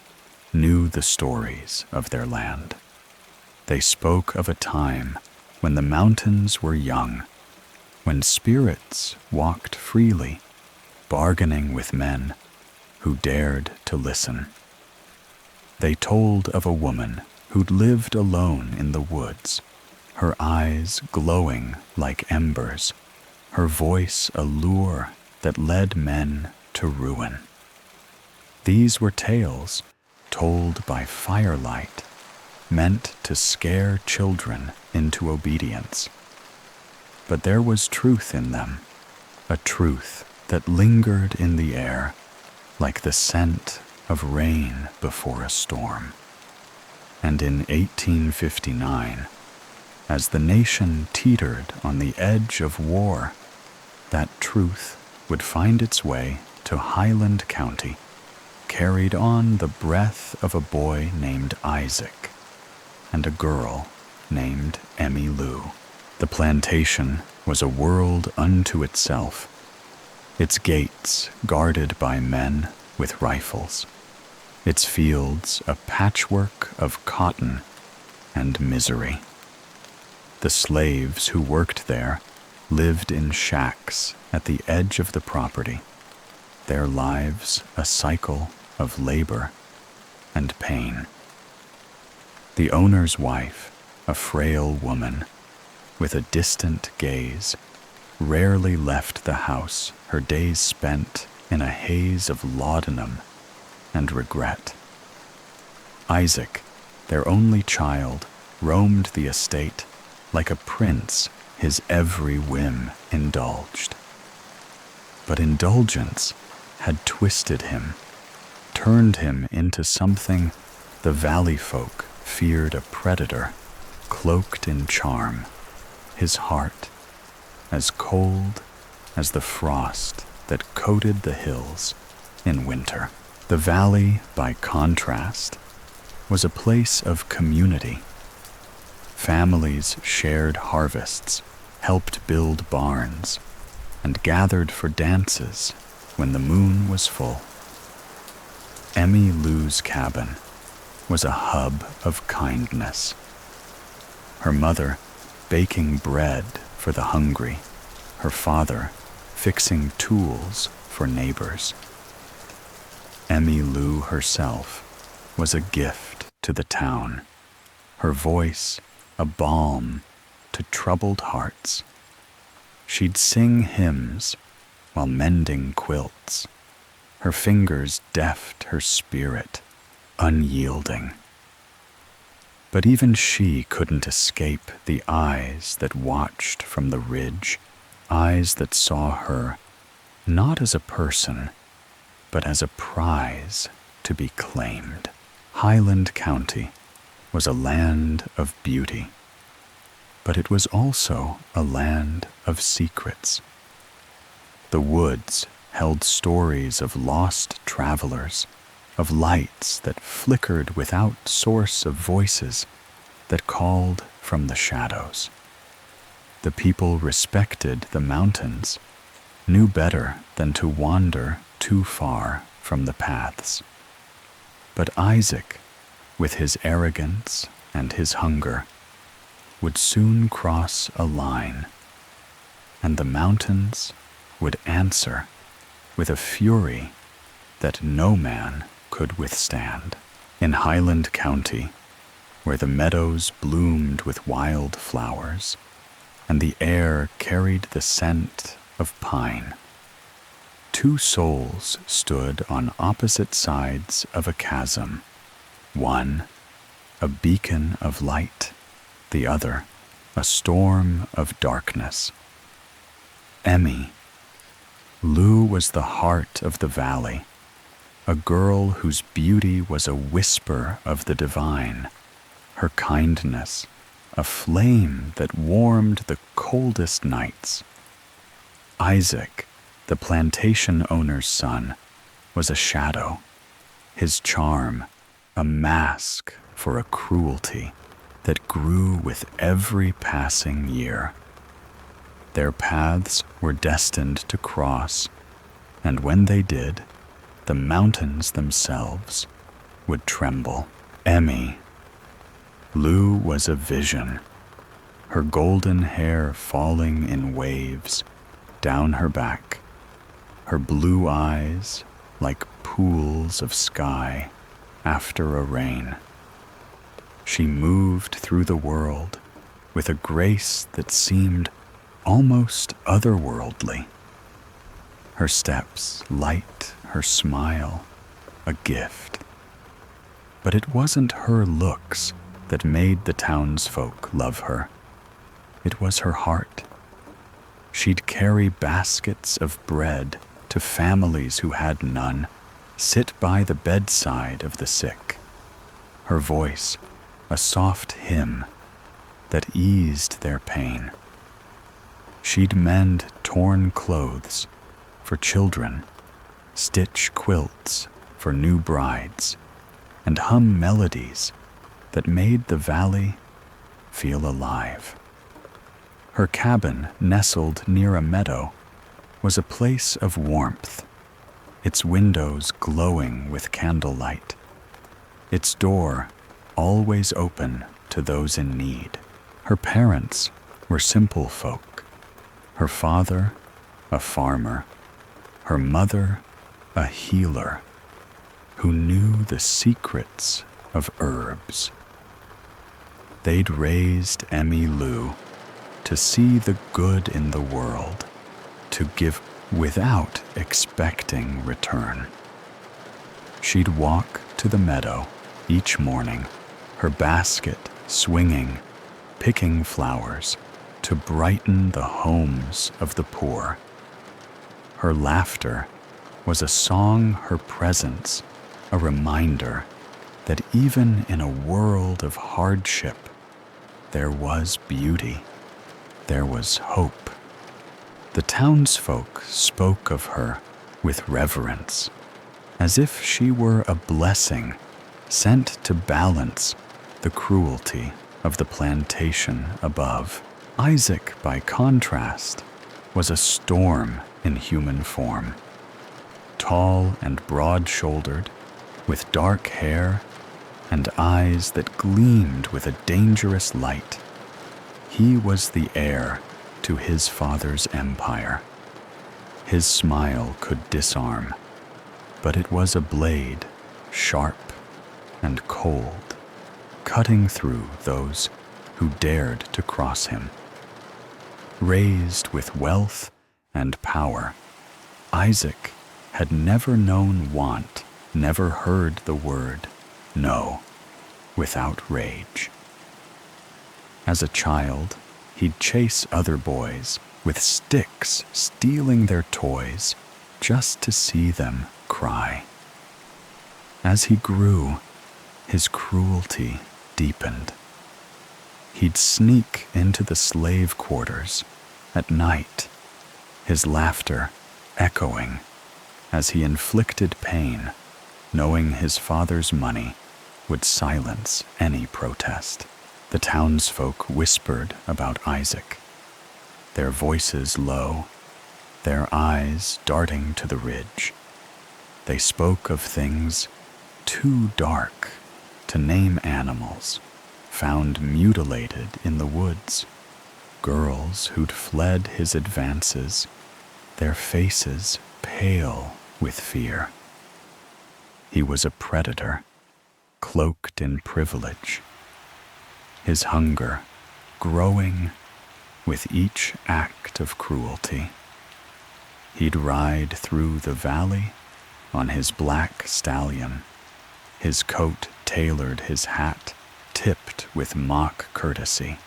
knew the stories of their land. They spoke of a time when the mountains were young, when spirits walked freely, bargaining with men who dared to listen. They told of a woman who'd lived alone in the woods, her eyes glowing like embers, her voice a lure that led men to ruin. These were tales told by firelight, meant to scare children into obedience. But there was truth in them, a truth that lingered in the air like the scent of rain before a storm. And in 1859, as the nation teetered on the edge of war, that truth would find its way to Highland County, carried on the breath of a boy named Isaac and a girl named Emmylou. The plantation was a world unto itself, its gates guarded by men with rifles, its fields a patchwork of cotton and misery. The slaves who worked there lived in shacks at the edge of the property, their lives a cycle of labor and pain. The owner's wife, a frail woman with a distant gaze, rarely left the house, her days spent in a haze of laudanum and regret. Isaac, their only child, roamed the estate like a prince, his every whim indulged. But indulgence had twisted him, turned him into something the valley folk feared, a predator cloaked in charm, his heart as cold as the frost that coated the hills in winter. The valley, by contrast, was a place of community. Families shared harvests, helped build barns, and gathered for dances when the moon was full. Emmy Lou's cabin was a hub of kindness. Her mother baking bread for the hungry, her father fixing tools for neighbors. Emmy Lou herself was a gift to the town, her voice a balm to troubled hearts. She'd sing hymns while mending quilts, her fingers deft, her spirit unyielding. But even she couldn't escape the eyes that watched from the ridge, eyes that saw her not as a person, but as a prize to be claimed. Highland County was a land of beauty, but it was also a land of secrets. The woods held stories of lost travelers, of lights that flickered without source, of voices that called from the shadows. The people respected the mountains, knew better than to wander too far from the paths. But Isaac, with his arrogance and his hunger, would soon cross a line, and the mountains would answer with a fury that no man could withstand. In Highland County, where the meadows bloomed with wild flowers, and the air carried the scent of pine, two souls stood on opposite sides of a chasm, one a beacon of light, the other a storm of darkness. Emmy Lou was the heart of the valley, a girl whose beauty was a whisper of the divine, her kindness a flame that warmed the coldest nights. Isaac, the plantation owner's son, was a shadow, his charm a mask for a cruelty that grew with every passing year. Their paths were destined to cross, and when they did, the mountains themselves would tremble. Emmy Lou was a vision, her golden hair falling in waves down her back, her blue eyes like pools of sky after a rain. She moved through the world with a grace that seemed almost otherworldly. Her steps light, her smile a gift. But it wasn't her looks that made the townsfolk love her. It was her heart. She'd carry baskets of bread to families who had none, sit by the bedside of the sick. Her voice, a soft hymn that eased their pain. She'd mend torn clothes for children, stitch quilts for new brides, and hum melodies that made the valley feel alive. Her cabin, nestled near a meadow, was a place of warmth, its windows glowing with candlelight, its door always open to those in need. Her parents were simple folk, her father a farmer, her mother a healer who knew the secrets of herbs. They'd raised Emmy Lou to see the good in the world, to give without expecting return. She'd walk to the meadow each morning, her basket swinging, picking flowers to brighten the homes of the poor. Her laughter was a song, her presence a reminder that even in a world of hardship, there was beauty, there was hope. The townsfolk spoke of her with reverence, as if she were a blessing sent to balance the cruelty of the plantation above. Isaac, by contrast, was a storm in human form. Tall and broad-shouldered, with dark hair and eyes that gleamed with a dangerous light, he was the heir to his father's empire. His smile could disarm, but it was a blade, sharp and cold, cutting through those who dared to cross him. Raised with wealth and power, Isaac had never known want, never heard the word no without rage. As a child, he'd chase other boys with sticks, stealing their toys just to see them cry. As he grew, his cruelty deepened. He'd sneak into the slave quarters at night, his laughter echoing as he inflicted pain, knowing his father's money would silence any protest. The townsfolk whispered about Isaac, their voices low, their eyes darting to the ridge. They spoke of things too dark to name, animals found mutilated in the woods, girls who'd fled his advances, their faces pale with fear. He was a predator, cloaked in privilege, his hunger growing with each act of cruelty. He'd ride through the valley on his black stallion, his coat tailored, his hat tipped with mock courtesy.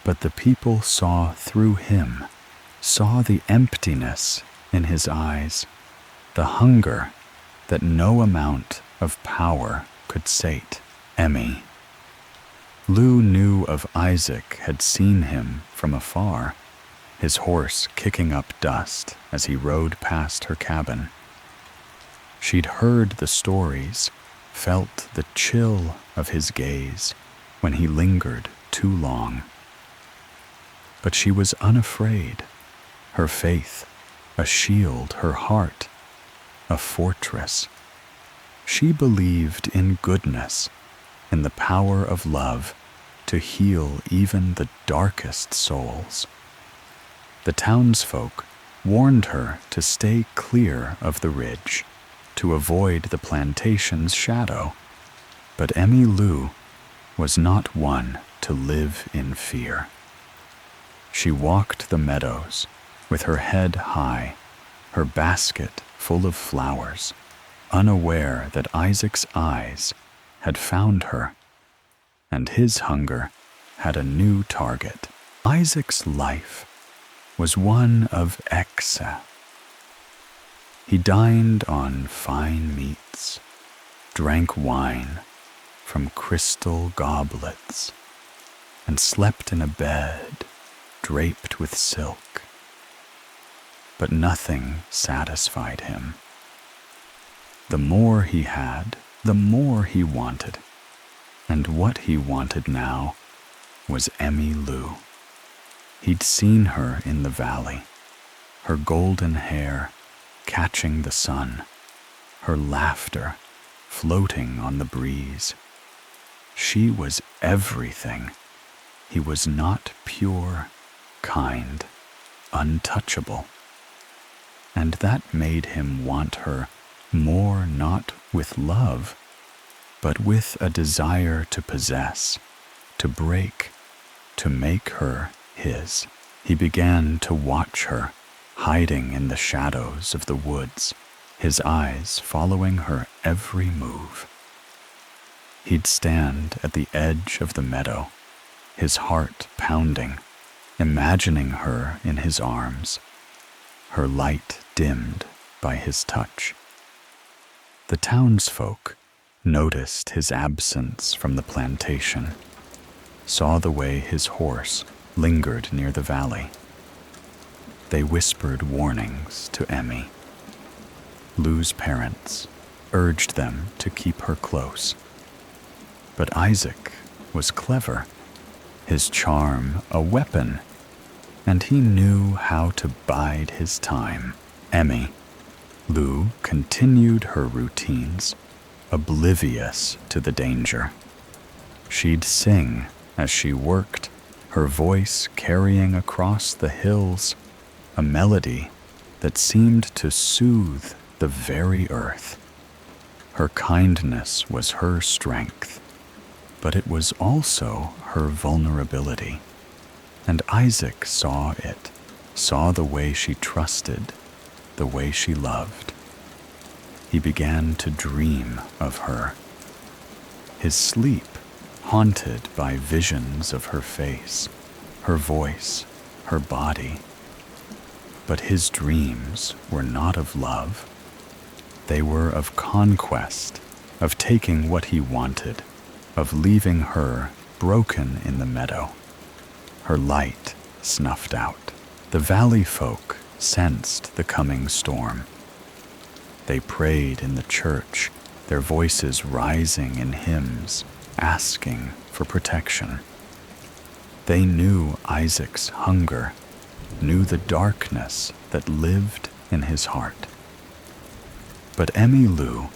But the people saw through him, saw the emptiness in his eyes, the hunger that no amount of power could sate. Emmy. Lou knew of Isaac, had seen him from afar, his horse kicking up dust as he rode past her cabin. She'd heard the stories, felt the chill of his gaze when he lingered too long. But she was unafraid, her faith a shield, her heart a fortress. She believed in goodness, in the power of love to heal even the darkest souls. The townsfolk warned her to stay clear of the ridge, to avoid the plantation's shadow, but Emmy Lou was not one to live in fear. She walked the meadows with her head high, her basket full of flowers, unaware that Isaac's eyes had found her, and his hunger had a new target. Isaac's life was one of excess. He dined on fine meats, drank wine from crystal goblets, and slept in a bed draped with silk. But nothing satisfied him. The more he had, the more he wanted, and what he wanted now was Emmy Lou. He'd seen her in the valley, her golden hair catching the sun, her laughter floating on the breeze. She was everything. He was not pure, kind, untouchable. And that made him want her more, not with love, but with a desire to possess, to break, to make her his. He began to watch her, hiding in the shadows of the woods, his eyes following her every move. He'd stand at the edge of the meadow, his heart pounding, imagining her in his arms, her light dimmed by his touch. The townsfolk noticed his absence from the plantation, saw the way his horse lingered near the valley. They whispered warnings to Emmy. Lou's parents urged them to keep her close. But Isaac was clever, his charm a weapon, and he knew how to bide his time. Lou continued her routines, oblivious to the danger. She'd sing as she worked, her voice carrying across the hills a melody that seemed to soothe the very earth. Her kindness was her strength, but it was also her vulnerability. And Isaac saw it, saw the way she trusted, the way she loved. He began to dream of her, his sleep haunted by visions of her face, her voice, her body. But his dreams were not of love. They were of conquest, of taking what he wanted, of leaving her broken in the meadow, her light snuffed out. The valley folk sensed the coming storm. They prayed in the church, their voices rising in hymns, asking for protection. They knew Isaac's hunger, knew the darkness that lived in his heart. But Lou,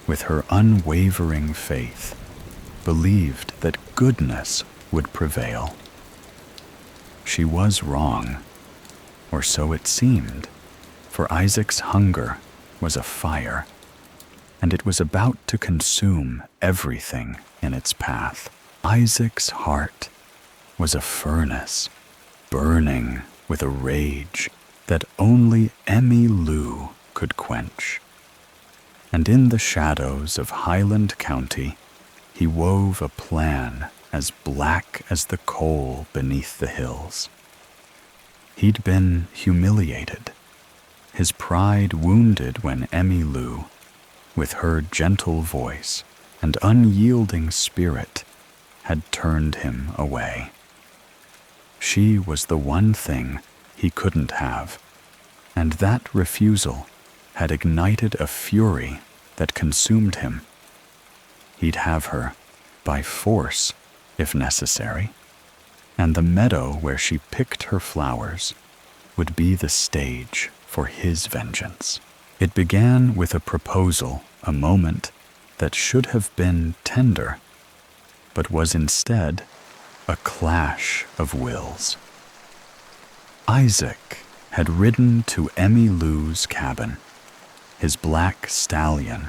with her unwavering faith, believed that goodness would prevail. She was wrong, or so it seemed, for Isaac's hunger was a fire, and it was about to consume everything in its path. Isaac's heart was a furnace, burning with a rage that only Lou could quench. And in the shadows of Highland County, he wove a plan as black as the coal beneath the hills. He'd been humiliated, his pride wounded when Lou, with her gentle voice and unyielding spirit, had turned him away. She was the one thing he couldn't have, and that refusal had ignited a fury that consumed him. He'd have her by force, if necessary, and the meadow where she picked her flowers would be the stage for his vengeance. It began with a proposal, a moment that should have been tender, but was instead a clash of wills. Isaac had ridden to Lou's cabin, his black stallion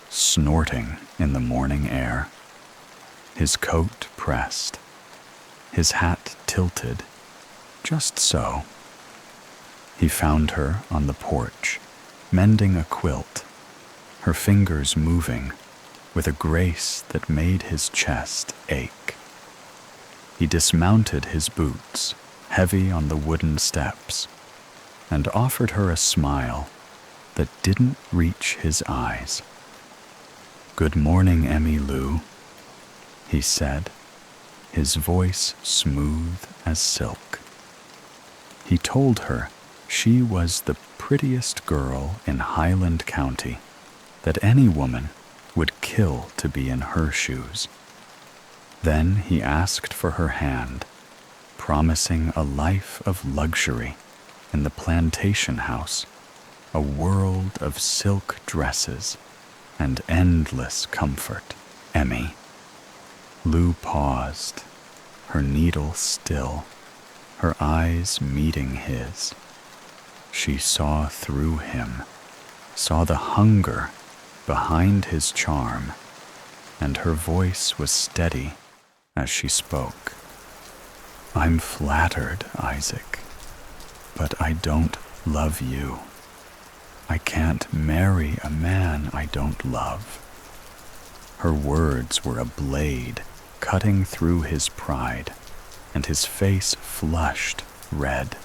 snorting in the morning air, his coat pressed, his hat tilted, just so. He found her on the porch, mending a quilt, her fingers moving with a grace that made his chest ache. He dismounted his boots, heavy on the wooden steps, and offered her a smile that didn't reach his eyes. "Good morning, Lou," he said, his voice smooth as silk. He told her she was the prettiest girl in Highland County, that any woman would kill to be in her shoes. Then he asked for her hand, promising a life of luxury in the plantation house, a world of silk dresses and endless comfort. Lou paused, her needle still, her eyes meeting his. She saw through him, saw the hunger behind his charm, and her voice was steady as she spoke. "I'm flattered, Isaac, but I don't love you. I can't marry a man I don't love." Her words were a blade cutting through his pride, and his face flushed red,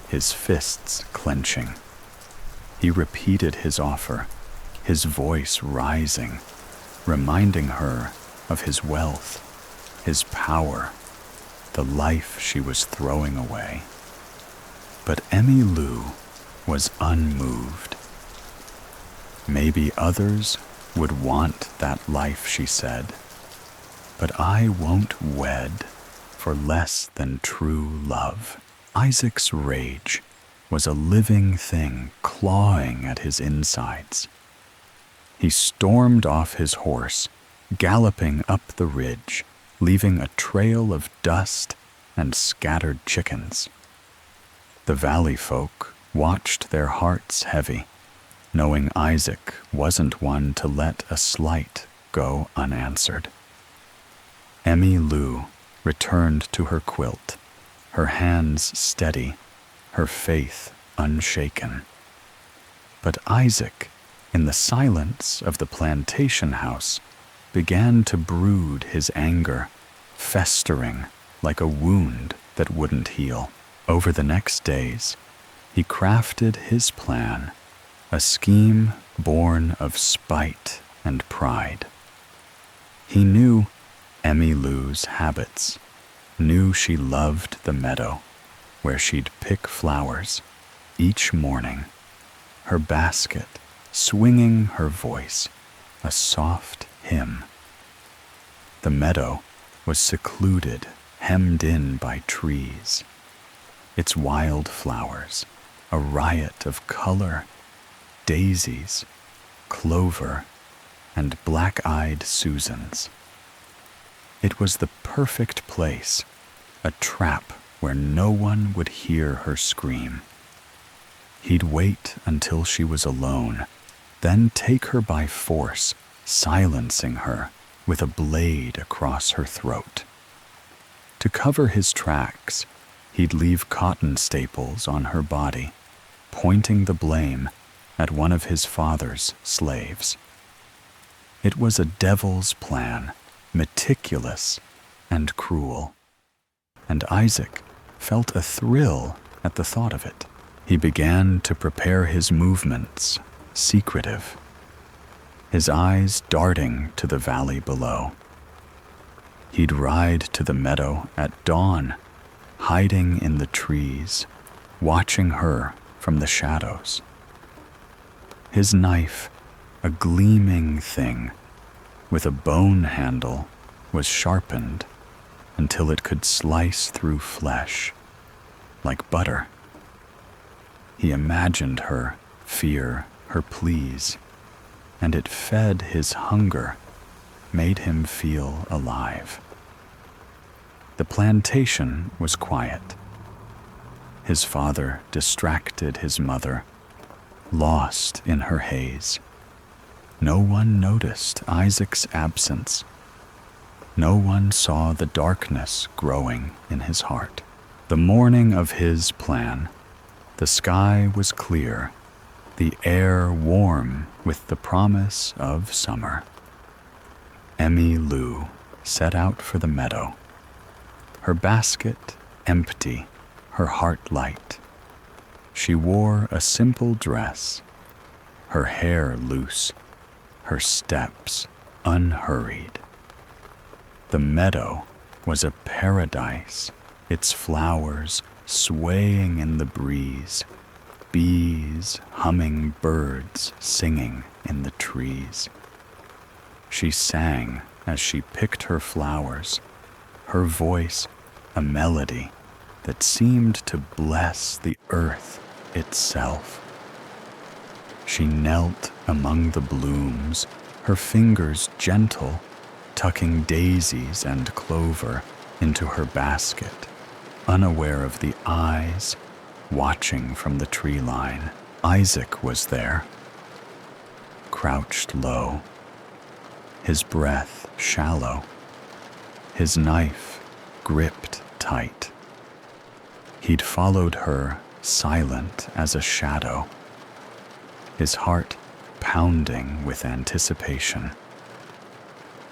his fists clenching. He repeated his offer, his voice rising, reminding her of his wealth, his power, the life she was throwing away. But Lou was unmoved. Maybe others would want that life, she said, but I won't wed for less than true love. Isaac's rage was a living thing clawing at his insides. He stormed off his horse, galloping up the ridge, leaving a trail of dust and scattered chickens. The valley folk watched their hearts heavy, knowing Isaac wasn't one to let a slight go unanswered. Emmy Lou returned to her quilt, her hands steady, her faith unshaken. But Isaac, in the silence of the plantation house, began to brood his anger, festering like a wound that wouldn't heal. Over the next days, he crafted his plan, a scheme born of spite and pride. He knew Emmy Lou's habits, knew she loved the meadow where she'd pick flowers each morning, her basket swinging her voice, a soft hymn. The meadow was secluded, hemmed in by trees, its wild flowers a riot of color, daisies, clover, and black-eyed Susans. It was the perfect place, a trap where no one would hear her scream. He'd wait until she was alone, then take her by force, silencing her with a blade across her throat. To cover his tracks, he'd leave cotton staples on her body, pointing the blame at one of his father's slaves. It was a devil's plan, meticulous and cruel, and Isaac felt a thrill at the thought of it. He began to prepare his movements, secretive, his eyes darting to the valley below. He'd ride to the meadow at dawn, hiding in the trees, watching her from the shadows. His knife, a gleaming thing with a bone handle, was sharpened until it could slice through flesh like butter. He imagined her fear, her pleas, and it fed his hunger, made him feel alive. The plantation was quiet. His father distracted his mother, lost in her haze. No one noticed Isaac's absence. No one saw the darkness growing in his heart. The morning of his plan, the sky was clear, the air warm with the promise of summer. Emmy Lou set out for the meadow, her basket empty, her heart light. She wore a simple dress, her hair loose, her steps unhurried. The meadow was a paradise, its flowers swaying in the breeze, bees humming, birds singing in the trees. She sang as she picked her flowers, her voice a melody that seemed to bless the earth itself. She knelt among the blooms, her fingers gentle, tucking daisies and clover into her basket, unaware of the eyes watching from the tree line. Isaac was there, crouched low, his breath shallow, his knife gripped tight. He'd followed her, silent as a shadow, his heart pounding with anticipation.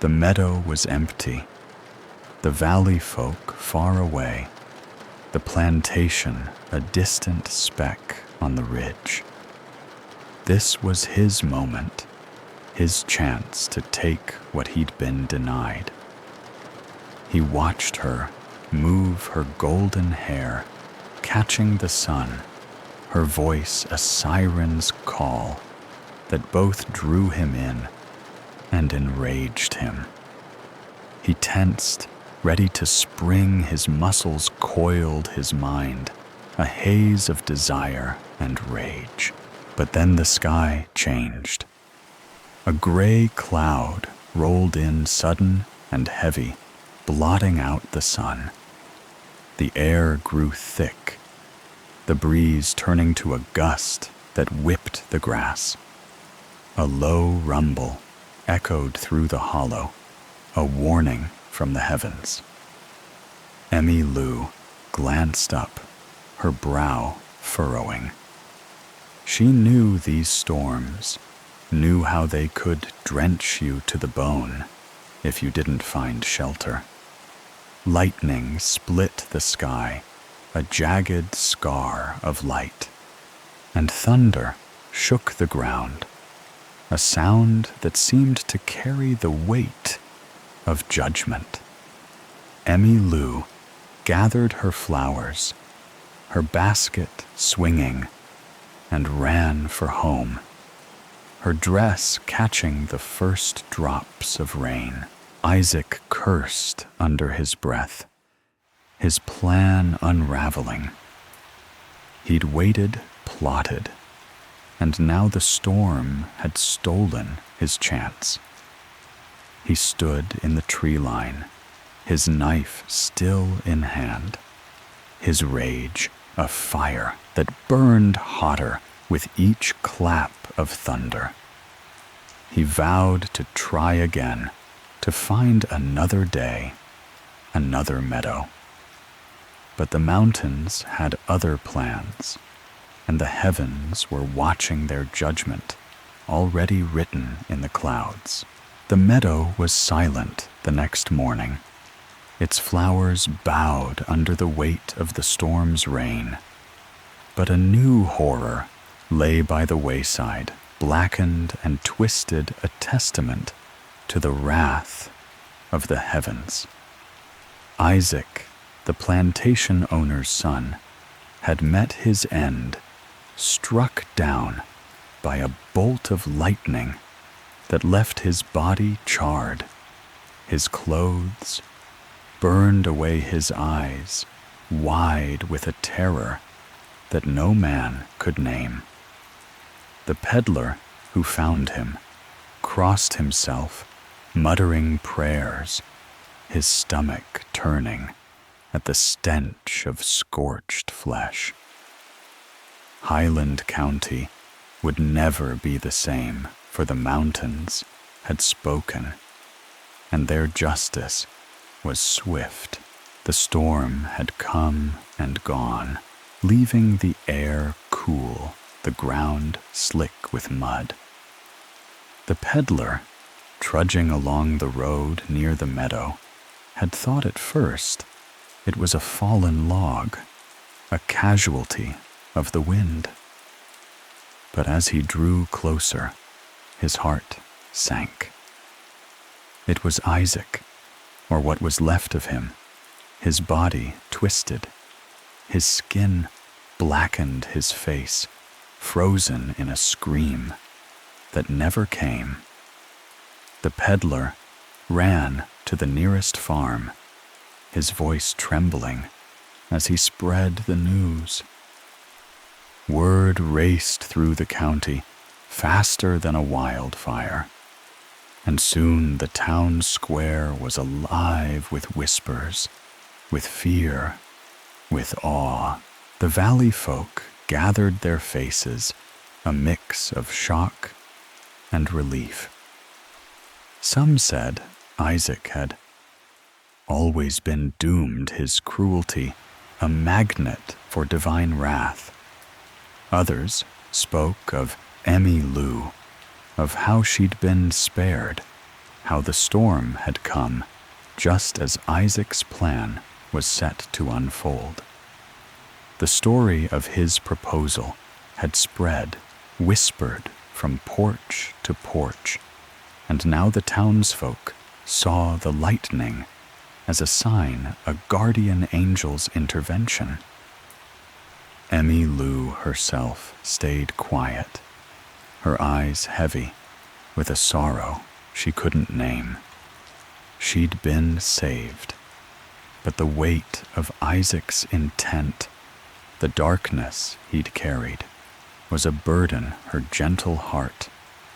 The meadow was empty, the valley folk far away, the plantation a distant speck on the ridge. This was his moment, his chance to take what he'd been denied. He watched her move her golden hair, catching the sun, her voice a siren's call, that both drew him in and enraged him. He tensed, ready to spring, his muscles coiled his mind, a haze of desire and rage. But then the sky changed. A gray cloud rolled in sudden and heavy, blotting out the sun. The air grew thick, the breeze turning to a gust that whipped the grass. A low rumble echoed through the hollow, a warning from the heavens. Emmy Lou glanced up, her brow furrowing. She knew these storms, knew how they could drench you to the bone if you didn't find shelter. Lightning split the sky, a jagged scar of light, and thunder shook the ground, a sound that seemed to carry the weight of judgment. Emmy Lou gathered her flowers, her basket swinging, and ran for home, her dress catching the first drops of rain. Isaac cursed under his breath, his plan unraveling. He'd waited, plotted, and now the storm had stolen his chance. He stood in the tree line, his knife still in hand, his rage a fire that burned hotter with each clap of thunder. He vowed to try again, to find another day, another meadow. But the mountains had other plans, and the heavens were watching their judgment, already written in the clouds. The meadow was silent the next morning. Its flowers bowed under the weight of the storm's rain. But a new horror lay by the wayside, blackened and twisted, a testament to the wrath of the heavens. Isaac, the plantation owner's son, had met his end, struck down by a bolt of lightning that left his body charred, his clothes burned away, his eyes wide with a terror that no man could name. The peddler who found him crossed himself, muttering prayers, his stomach turning at the stench of scorched flesh. Highland County would never be the same, for the mountains had spoken, and their justice was swift. The storm had come and gone, leaving the air cool, the ground slick with mud. The peddler, trudging along the road near the meadow, had thought at first it was a fallen log, a casualty of the wind. But as he drew closer, his heart sank. It was Isaac, or what was left of him, his body twisted, his skin blackened, his face frozen in a scream that never came. The peddler ran to the nearest farm, his voice trembling as he spread the news. Word raced through the county faster than a wildfire, and soon the town square was alive with whispers, with fear, with awe. The valley folk gathered their faces, a mix of shock and relief. Some said Isaac had always been doomed, his cruelty a magnet for divine wrath. Others spoke of Emmy Lou, of how she'd been spared, how the storm had come just as Isaac's plan was set to unfold. The story of his proposal had spread, whispered from porch to porch, and now the townsfolk saw the lightning as a sign, a guardian angel's intervention. Emmy Lou herself stayed quiet, her eyes heavy with a sorrow she couldn't name. She'd been saved, but the weight of Isaac's intent, the darkness he'd carried, was a burden her gentle heart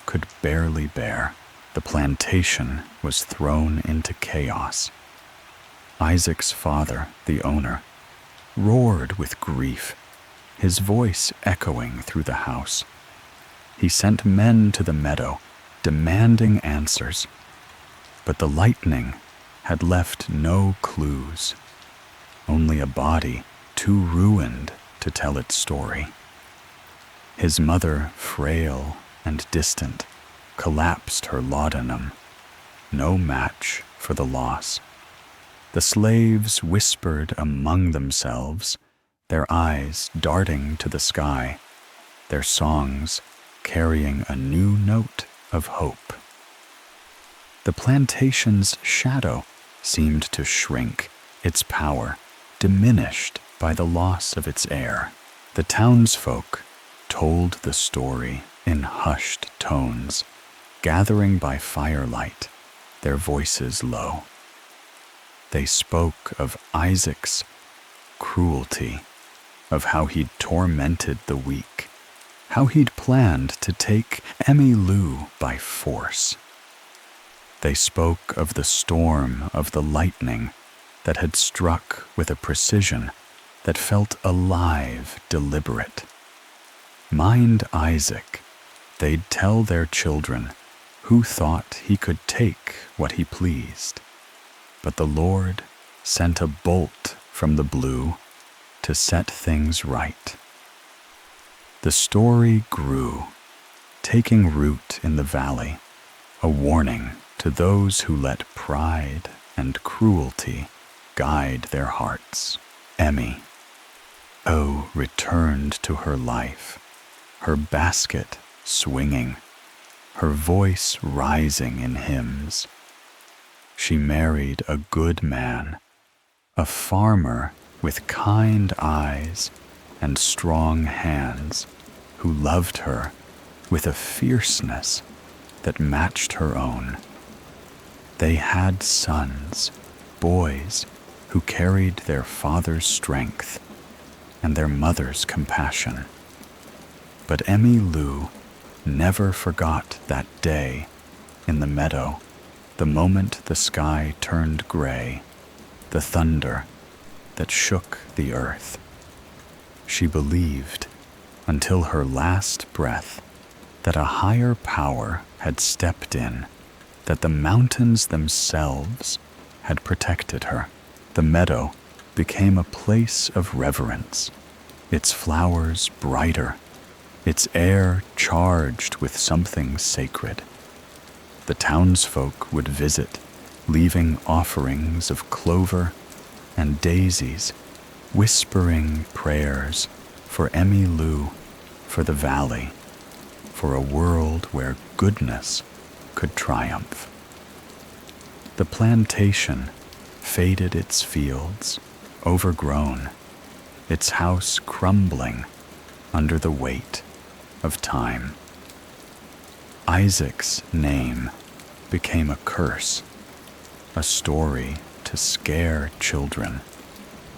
could barely bear. The plantation was thrown into chaos. Isaac's father, the owner, roared with grief, his voice echoing through the house. He sent men to the meadow, demanding answers, but the lightning had left no clues, only a body too ruined to tell its story. His mother, frail and distant, collapsed her laudanum, no match for the loss. The slaves whispered among themselves, their eyes darting to the sky, their songs carrying a new note of hope. The plantation's shadow seemed to shrink, its power diminished by the loss of its heir. The townsfolk told the story in hushed tones, gathering by firelight, their voices low. They spoke of Isaac's cruelty, of how he'd tormented the weak, how he'd planned to take Hailuo by force. They spoke of the storm of the lightning that had struck with a precision that felt alive, deliberate. Mind Isaac, they'd tell their children, who thought he could take what he pleased. But the Lord sent a bolt from the blue to set things right. The story grew, taking root in the valley, a warning to those who let pride and cruelty guide their hearts. Emmy, returned to her life, her basket swinging, her voice rising in hymns. She married a good man, a farmer with kind eyes and strong hands, who loved her with a fierceness that matched her own. They had sons, boys, who carried their father's strength and their mother's compassion. But Hailuo never forgot that day in the meadow, the moment the sky turned gray, the thunder that shook the earth. She believed, until her last breath, that a higher power had stepped in, that the mountains themselves had protected her. The meadow became a place of reverence, its flowers brighter, its air charged with something sacred. The townsfolk would visit, leaving offerings of clover and daisies, whispering prayers for Hailuo, for the valley, for a world where goodness could triumph. The plantation faded its fields, overgrown, its house crumbling under the weight of time. Isaac's name became a curse, a story to scare children,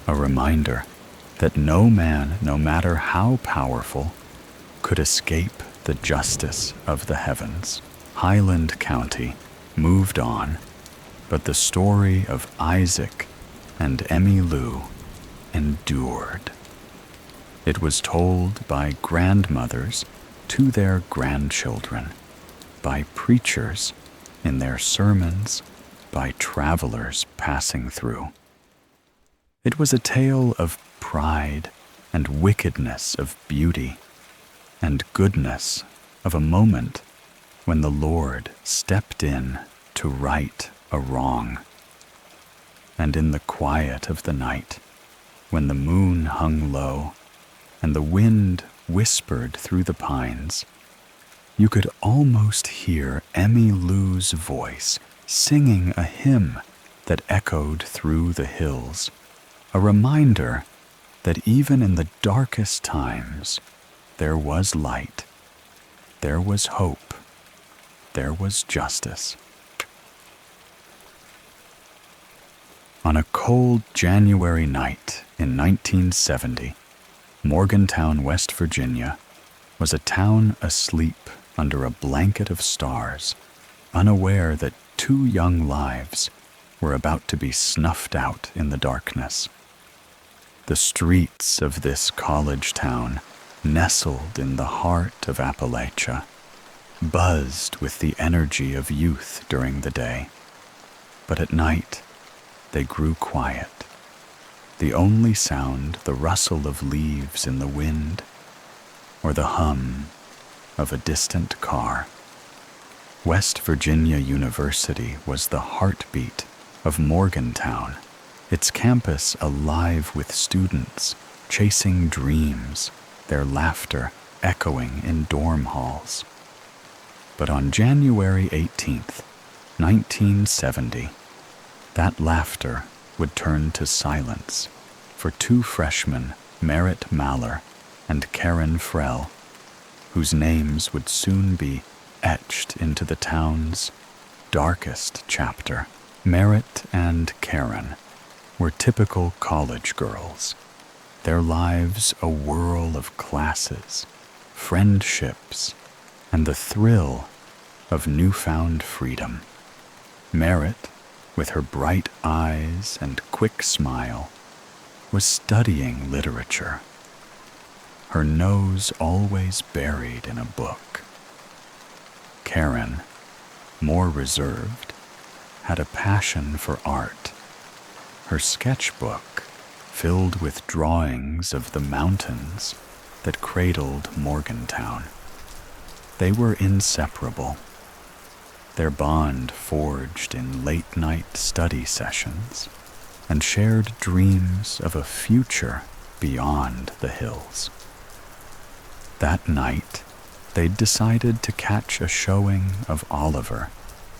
a reminder that no man, no matter how powerful, could escape the justice of the heavens. Highland County moved on, but the story of Isaac and Hailuo endured. It was told by grandmothers to their grandchildren, by preachers in their sermons, by travelers passing through. It was a tale of pride and wickedness of beauty, and goodness of a moment when the Lord stepped in to right a wrong. And in the quiet of the night, when the moon hung low and the wind whispered through the pines, you could almost hear Hailuo's voice singing a hymn that echoed through the hills, a reminder that even in the darkest times there was light. there was hope. There was justice. On a cold January night in 1970, Morgantown, West Virginia, was a town asleep under a blanket of stars, unaware that 2 young lives were about to be snuffed out in the darkness. The streets of this college town, nestled in the heart of Appalachia, buzzed with the energy of youth during the day. But at night, they grew quiet. The only sound the rustle of leaves in the wind, or the hum of a distant car. West Virginia University was the heartbeat of Morgantown, its campus alive with students chasing dreams, their laughter echoing in dorm halls. But on January 18th, 1970, that laughter would turn to silence for 2 freshmen, Merritt Maller and Karen Frell, whose names would soon be etched into the town's darkest chapter. Merritt and Karen were typical college girls, their lives a whirl of classes, friendships, and the thrill of newfound freedom. Merritt, with her bright eyes and quick smile, was studying literature, her nose always buried in a book. Karen, more reserved, had a passion for art, her sketchbook filled with drawings of the mountains that cradled Morgantown. They were inseparable, their bond forged in late-night study sessions and shared dreams of a future beyond the hills. That night, they'd decided to catch a showing of Oliver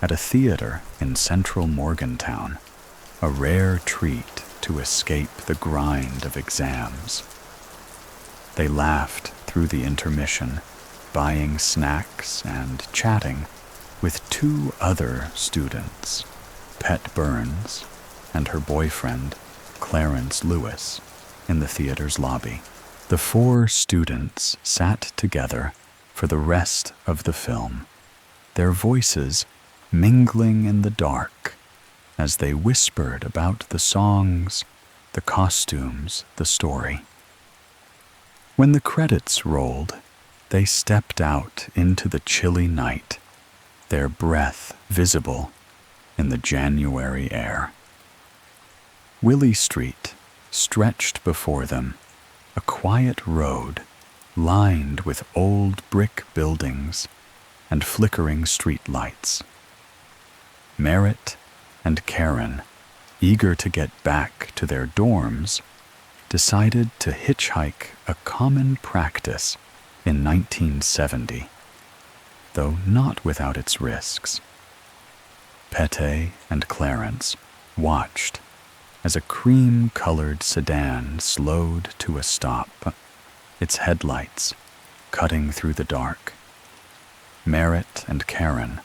at a theater in central Morgantown, a rare treat to escape the grind of exams. They laughed through the intermission, buying snacks and chatting with 2 other students, Pet Burns and her boyfriend, Clarence Lewis, in the theater's lobby. The 4 students sat together for the rest of the film, their voices mingling in the dark as they whispered about the songs, the costumes, the story. When the credits rolled, they stepped out into the chilly night, their breath visible in the January air. Willie Street stretched before them, a quiet road lined with old brick buildings and flickering street lights. Merritt and Karen, eager to get back to their dorms, decided to hitchhike a common practice in 1970, though not without its risks. Pete and Clarence watched as a cream-colored sedan slowed to a stop, its headlights cutting through the dark. Merritt and Karen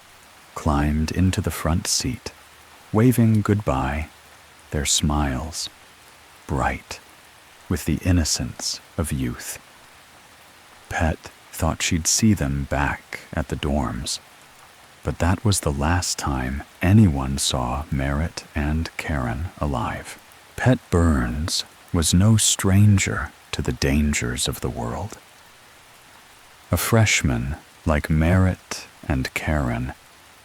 climbed into the front seat, waving goodbye, their smiles bright with the innocence of youth. Pet thought she'd see them back at the dorms, but that was the last time anyone saw Merritt and Karen alive. Pet Burns was no stranger to the dangers of the world. A freshman like Merritt and Karen,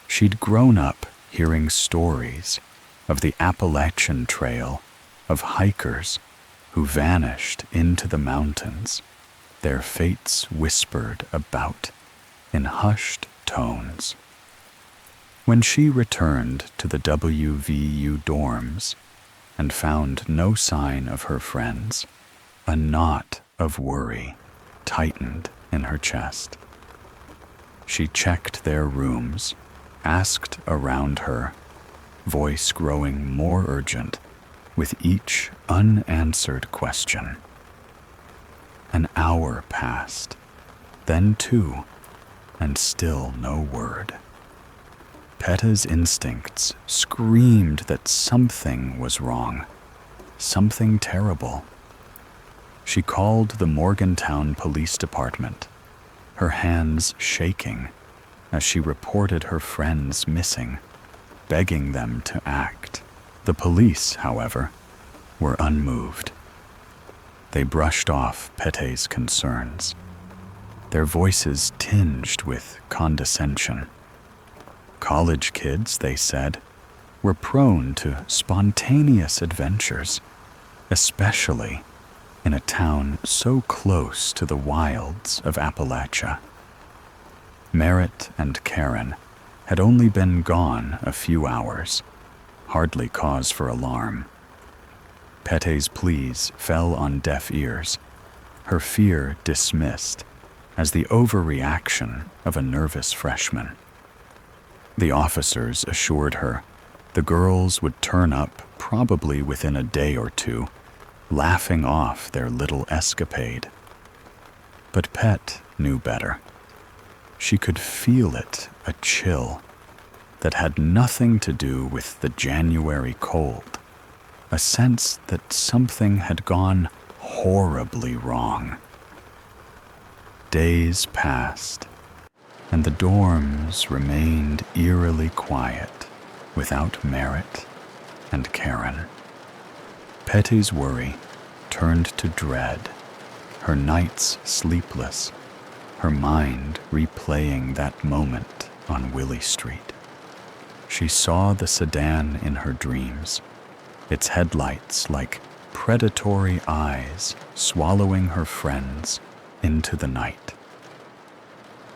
she'd grown up hearing stories of the Appalachian Trail, of hikers who vanished into the mountains, their fates whispered about in hushed tones. When she returned to the WVU dorms and found no sign of her friends, a knot of worry tightened in her chest. She checked their rooms, asked around her, voice growing more urgent with each unanswered question. An hour passed, then 2, and still no word. Petta's instincts screamed that something was wrong, something terrible. She called the Morgantown Police Department, her hands shaking as she reported her friends missing, begging them to act. The police, however, were unmoved. They brushed off Pete's concerns, their voices tinged with condescension. College kids, they said, were prone to spontaneous adventures, especially in a town so close to the wilds of Appalachia. Merritt and Karen had only been gone a few hours, hardly cause for alarm. Pete's pleas fell on deaf ears, her fear dismissed as the overreaction of a nervous freshman. The officers assured her the girls would turn up probably within a day or two, laughing off their little escapade. But Pet knew better. She could feel it, a chill that had nothing to do with the January cold, a sense that something had gone horribly wrong. Days passed, and the dorms remained eerily quiet without Merritt and Karen. Petty's worry turned to dread, her nights sleepless, her mind replaying that moment on Willie Street. She saw the sedan in her dreams, its headlights like predatory eyes swallowing her friends into the night.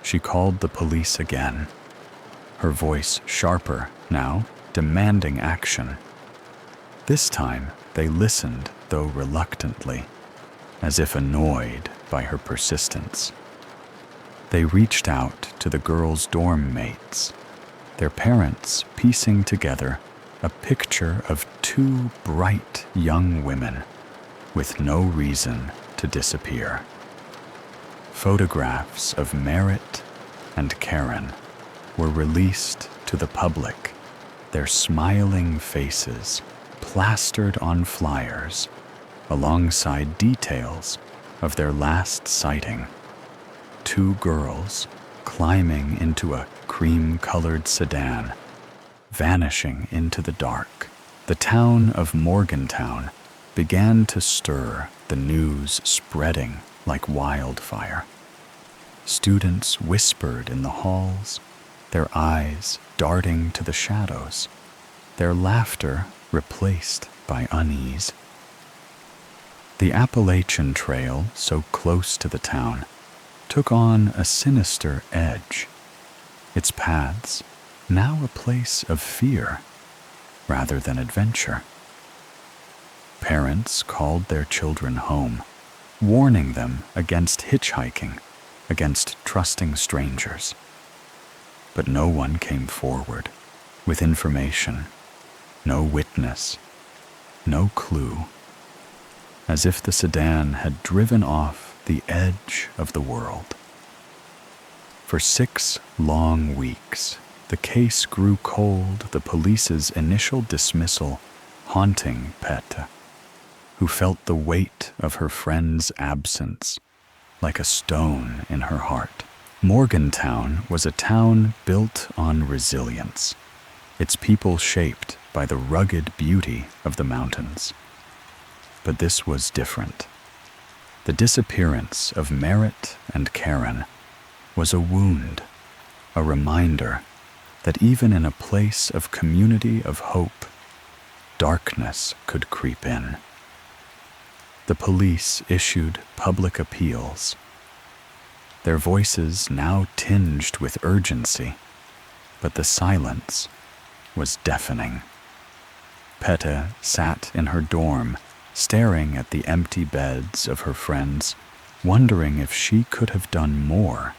She called the police again, her voice sharper now, demanding action. This time they listened, though reluctantly, as if annoyed by her persistence. They reached out to the girls' dorm mates, their parents piecing together a picture of two bright young women with no reason to disappear. Photographs of Merritt and Karen were released to the public, their smiling faces plastered on flyers alongside details of their last sighting. Two girls climbing into a cream-colored sedan, vanishing into the dark. The town of Morgantown began to stir, the news spreading like wildfire. Students whispered in the halls, their eyes darting to the shadows, their laughter replaced by unease. The Appalachian Trail, so close to the town, took on a sinister edge, its paths now a place of fear rather than adventure. Parents called their children home, warning them against hitchhiking, against trusting strangers. But no one came forward with information, no witness, no clue, as if the sedan had driven off the edge of the world. For 6 long weeks, the case grew cold, the police's initial dismissal haunting Peta, who felt the weight of her friend's absence like a stone in her heart. Morgantown was a town built on resilience, its people shaped by the rugged beauty of the mountains. But this was different. The disappearance of Merritt and Karen was a wound, a reminder that even in a place of community of hope, darkness could creep in. The police issued public appeals, their voices now tinged with urgency, but the silence was deafening. Peta sat in her dorm, staring at the empty beds of her friends, wondering if she could have done more,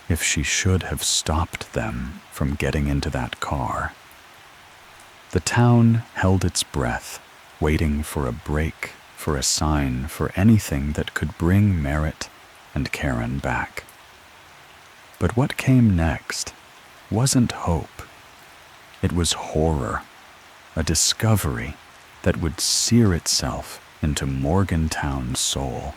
if she should have stopped them from getting into that car. The town held its breath, waiting for a break, for a sign, for anything that could bring Merritt and Karen back. But what came next wasn't hope. It was horror, a discovery that would sear itself into Morgantown's soul.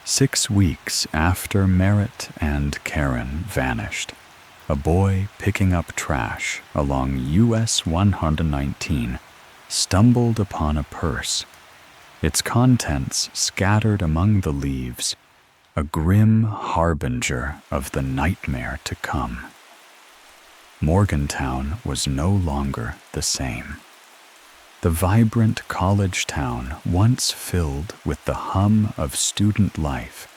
6 weeks after Merritt and Karen vanished, a boy picking up trash along US 119 stumbled upon a purse, its contents scattered among the leaves, a grim harbinger of the nightmare to come. Morgantown was no longer the same. The vibrant college town, once filled with the hum of student life,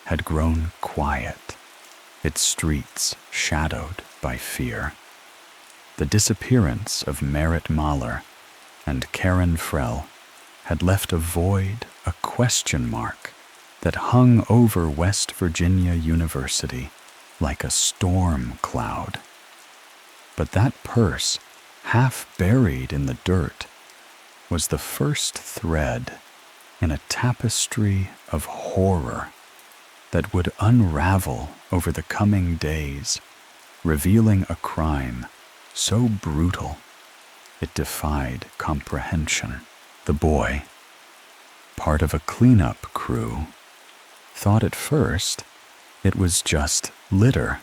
had grown quiet, its streets shadowed by fear. The disappearance of Merritt Mahler and Karen Frell had left a void, a question mark, that hung over West Virginia University like a storm cloud. But that purse, half buried in the dirt, was the first thread in a tapestry of horror that would unravel over the coming days, revealing a crime so brutal it defied comprehension. The boy, part of a cleanup crew, thought at first it was just litter,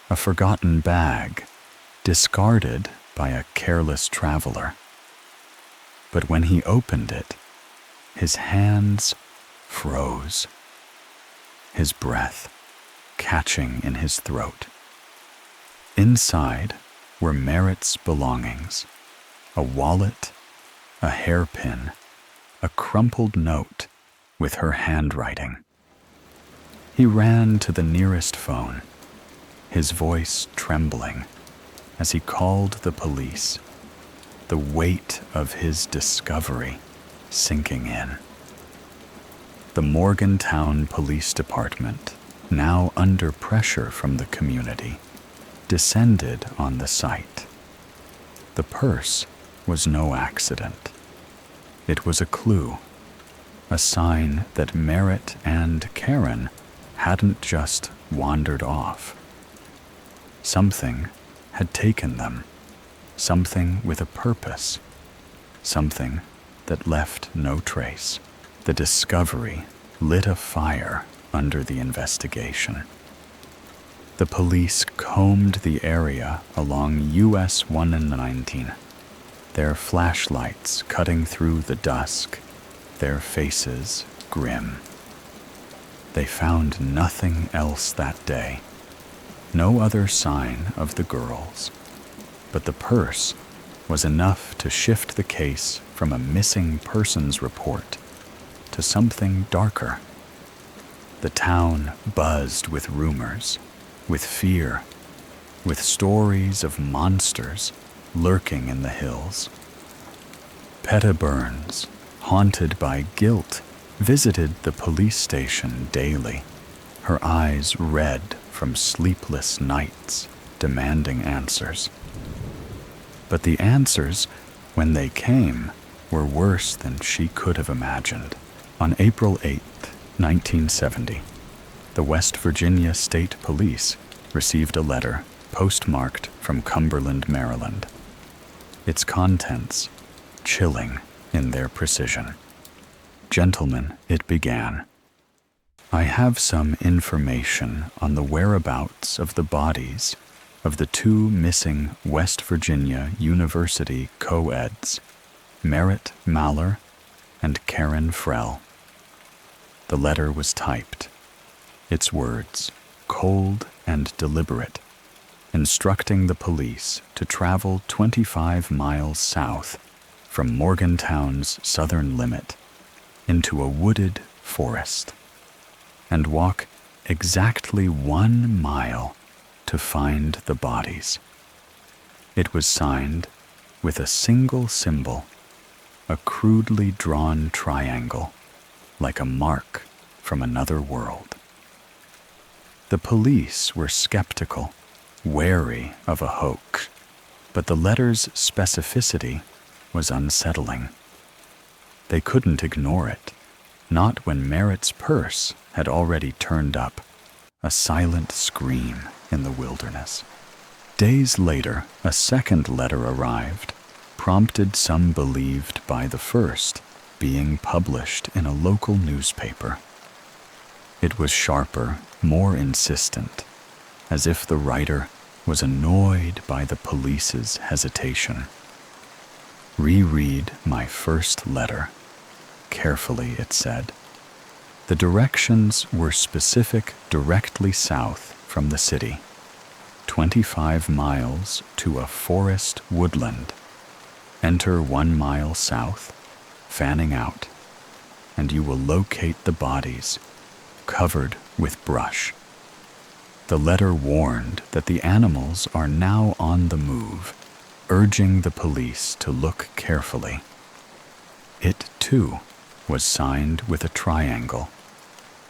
a forgotten bag, discarded by a careless traveler. But when he opened it, his hands froze, his breath catching in his throat. Inside were Merritt's belongings, a wallet, a hairpin, a crumpled note with her handwriting. He ran to the nearest phone, his voice trembling as he called the police, the weight of his discovery sinking in. The Morgantown Police Department, now under pressure from the community, descended on the site. The purse was no accident. It was a clue, a sign that Merritt and Karen hadn't just wandered off. Something had taken them, something with a purpose, something that left no trace. The discovery lit a fire under the investigation. The police combed the area along US 119, their flashlights cutting through the dusk, their faces grim. They found nothing else that day, no other sign of the girls, but the purse was enough to shift the case from a missing persons report to something darker. The town buzzed with rumors, with fear, with stories of monsters lurking in the hills. Petta Burns, haunted by guilt, visited the police station daily, her eyes red from sleepless nights, demanding answers. But the answers, when they came, were worse than she could have imagined. On April 8, 1970, the West Virginia State Police received a letter postmarked from Cumberland, Maryland. Its contents chilling in their precision. Gentlemen, it began. I have some information on the whereabouts of the bodies of the 2 missing West Virginia University co-eds, Merritt Mahler and Karen Frell. The letter was typed, its words cold and deliberate, instructing the police to travel 25 miles south from Morgantown's southern limit into a wooded forest and walk exactly 1 mile to find the bodies. It was signed with a single symbol, a crudely drawn triangle, like a mark from another world. The police were skeptical, wary of a hoax, but the letter's specificity was unsettling. They couldn't ignore it, not when Merritt's purse had already turned up, a silent scream in the wilderness. Days later, a second letter arrived, prompted some believed by the first, being published in a local newspaper. It was sharper, more insistent, as if the writer was annoyed by the police's hesitation. "Reread my first letter. Carefully," it said. The directions were specific directly south from the city, 25 miles to a forest woodland. Enter 1 mile south, fanning out, and you will locate the bodies, covered with brush. The letter warned that the animals are now on the move, urging the police to look carefully. It, too, was signed with a triangle,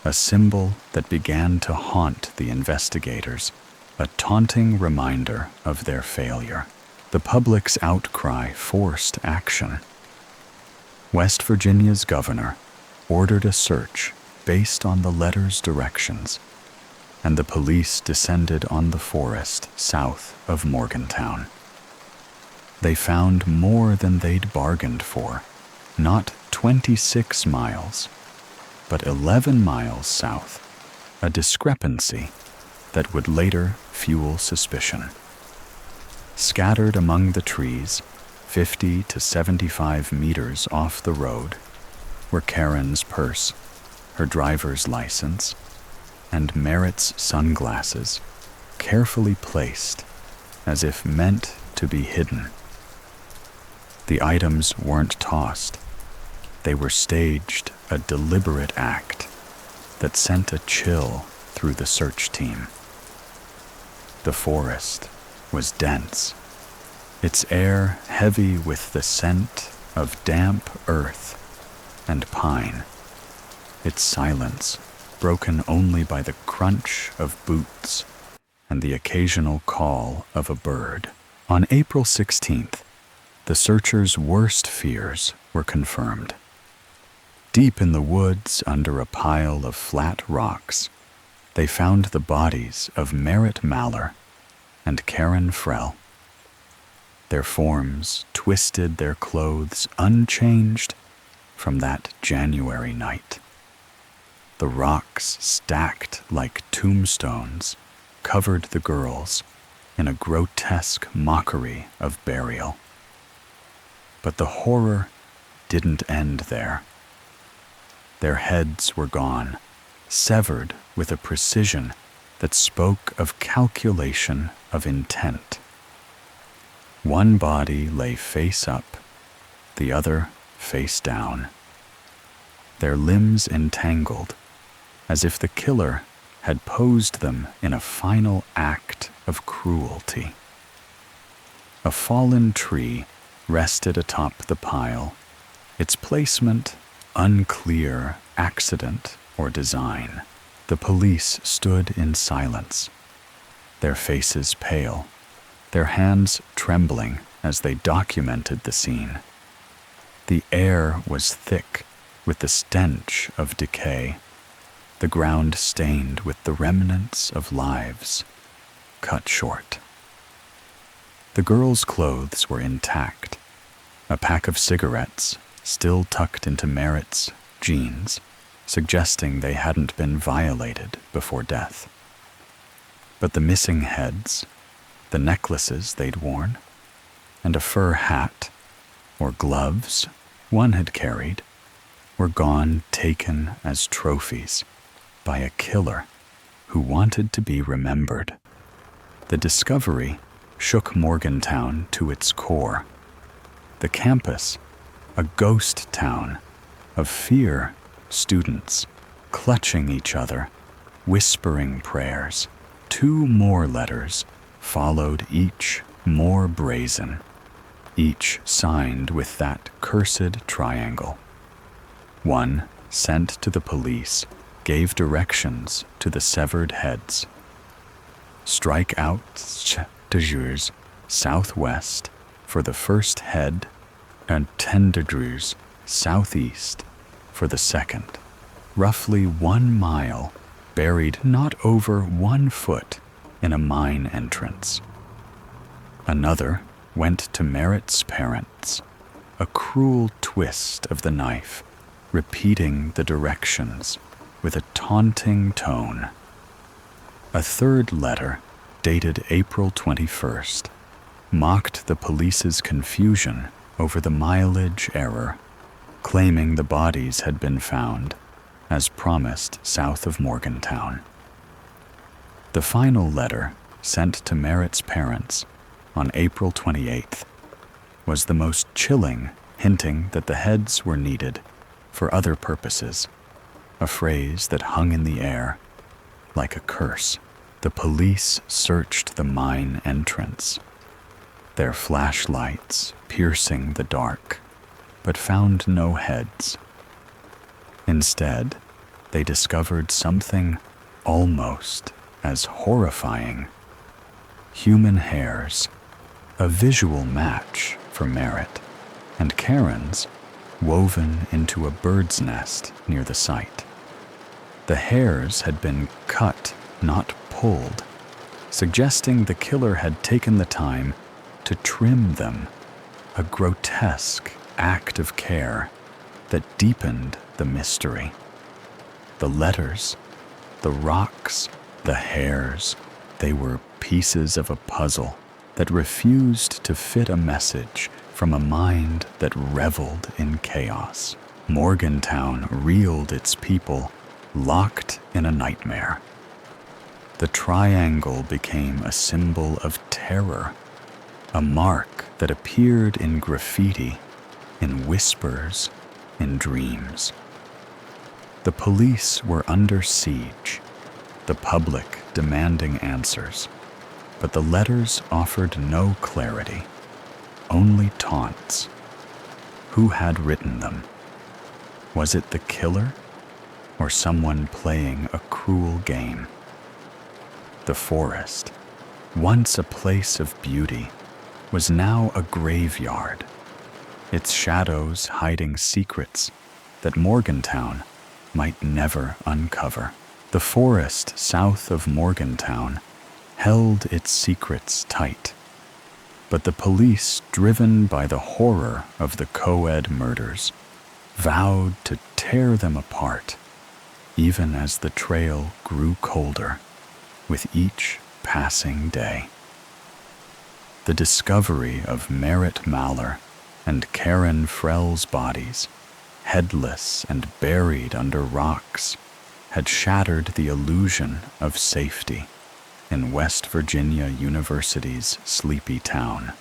a symbol that began to haunt the investigators, a taunting reminder of their failure. The public's outcry forced action. West Virginia's governor ordered a search based on the letter's directions, and the police descended on the forest south of Morgantown. They found more than they'd bargained for, not 26 miles, but 11 miles south, a discrepancy that would later fuel suspicion. Scattered among the trees, 50 to 75 meters off the road, were Karen's purse, her driver's license, and Merritt's sunglasses, carefully placed as if meant to be hidden. The items weren't tossed. They were staged, a deliberate act that sent a chill through the search team. The forest was dense, its air heavy with the scent of damp earth and pine, its silence broken only by the crunch of boots and the occasional call of a bird. On April 16th, the searchers' worst fears were confirmed. Deep in the woods, under a pile of flat rocks, they found the bodies of Merritt Maller and Karen Frell. Their forms twisted, their clothes unchanged from that January night. The rocks, stacked like tombstones, covered the girls in a grotesque mockery of burial. But the horror didn't end there. Their heads were gone, severed with a precision that spoke of calculation of intent. One body lay face up, the other face down. Their limbs entangled, as if the killer had posed them in a final act of cruelty. A fallen tree rested atop the pile, its placement unclear, accident or design. The police stood in silence, their faces pale, their hands trembling as they documented the scene. The air was thick with the stench of decay, the ground stained with the remnants of lives cut short. The girls' clothes were intact, a pack of cigarettes still tucked into Merritt's jeans, suggesting they hadn't been violated before death. But the missing heads, the necklaces they'd worn, and a fur hat or gloves one had carried were gone, taken as trophies by a killer who wanted to be remembered. The discovery shook Morgantown to its core. The campus, a ghost town of fear, students clutching each other, whispering prayers. 2 more letters followed, each more brazen, each signed with that cursed triangle. One, sent to the police, gave directions to the severed heads. Strike out de jours southwest for the first head, and 10 degrees southeast for the second. Roughly 1 mile buried not over 1 foot in a mine entrance. Another went to Merritt's parents, a cruel twist of the knife, repeating the directions with a taunting tone. A third letter, dated April 21st, mocked the police's confusion over the mileage error, claiming the bodies had been found, as promised, south of Morgantown. The final letter, sent to Merritt's parents on April 28th, was the most chilling, hinting that the heads were needed for other purposes, a phrase that hung in the air like a curse. The police searched the mine entrance, their flashlights piercing the dark, but found no heads. Instead, they discovered something almost as horrifying: human hairs, a visual match for Merritt, and Karen's woven into a bird's nest near the site. The hairs had been cut, not pulled, suggesting the killer had taken the time to trim them, a grotesque act of care that deepened the mystery. The letters, the rocks, the hairs, they were pieces of a puzzle that refused to fit a message from a mind that reveled in chaos. Morgantown reeled its people, locked in a nightmare. The triangle became a symbol of terror, a mark that appeared in graffiti, in whispers, in dreams. The police were under siege, the public demanding answers, but the letters offered no clarity, only taunts. Who had written them? Was it the killer, or someone playing a cruel game? The forest, once a place of beauty, was now a graveyard, its shadows hiding secrets that Morgantown might never uncover. The forest south of Morgantown held its secrets tight, but the police, driven by the horror of the co-ed murders, vowed to tear them apart, even as the trail grew colder with each passing day. The discovery of Merritt Maller and Karen Frell's bodies, headless and buried under rocks, had shattered the illusion of safety in West Virginia University's sleepy town.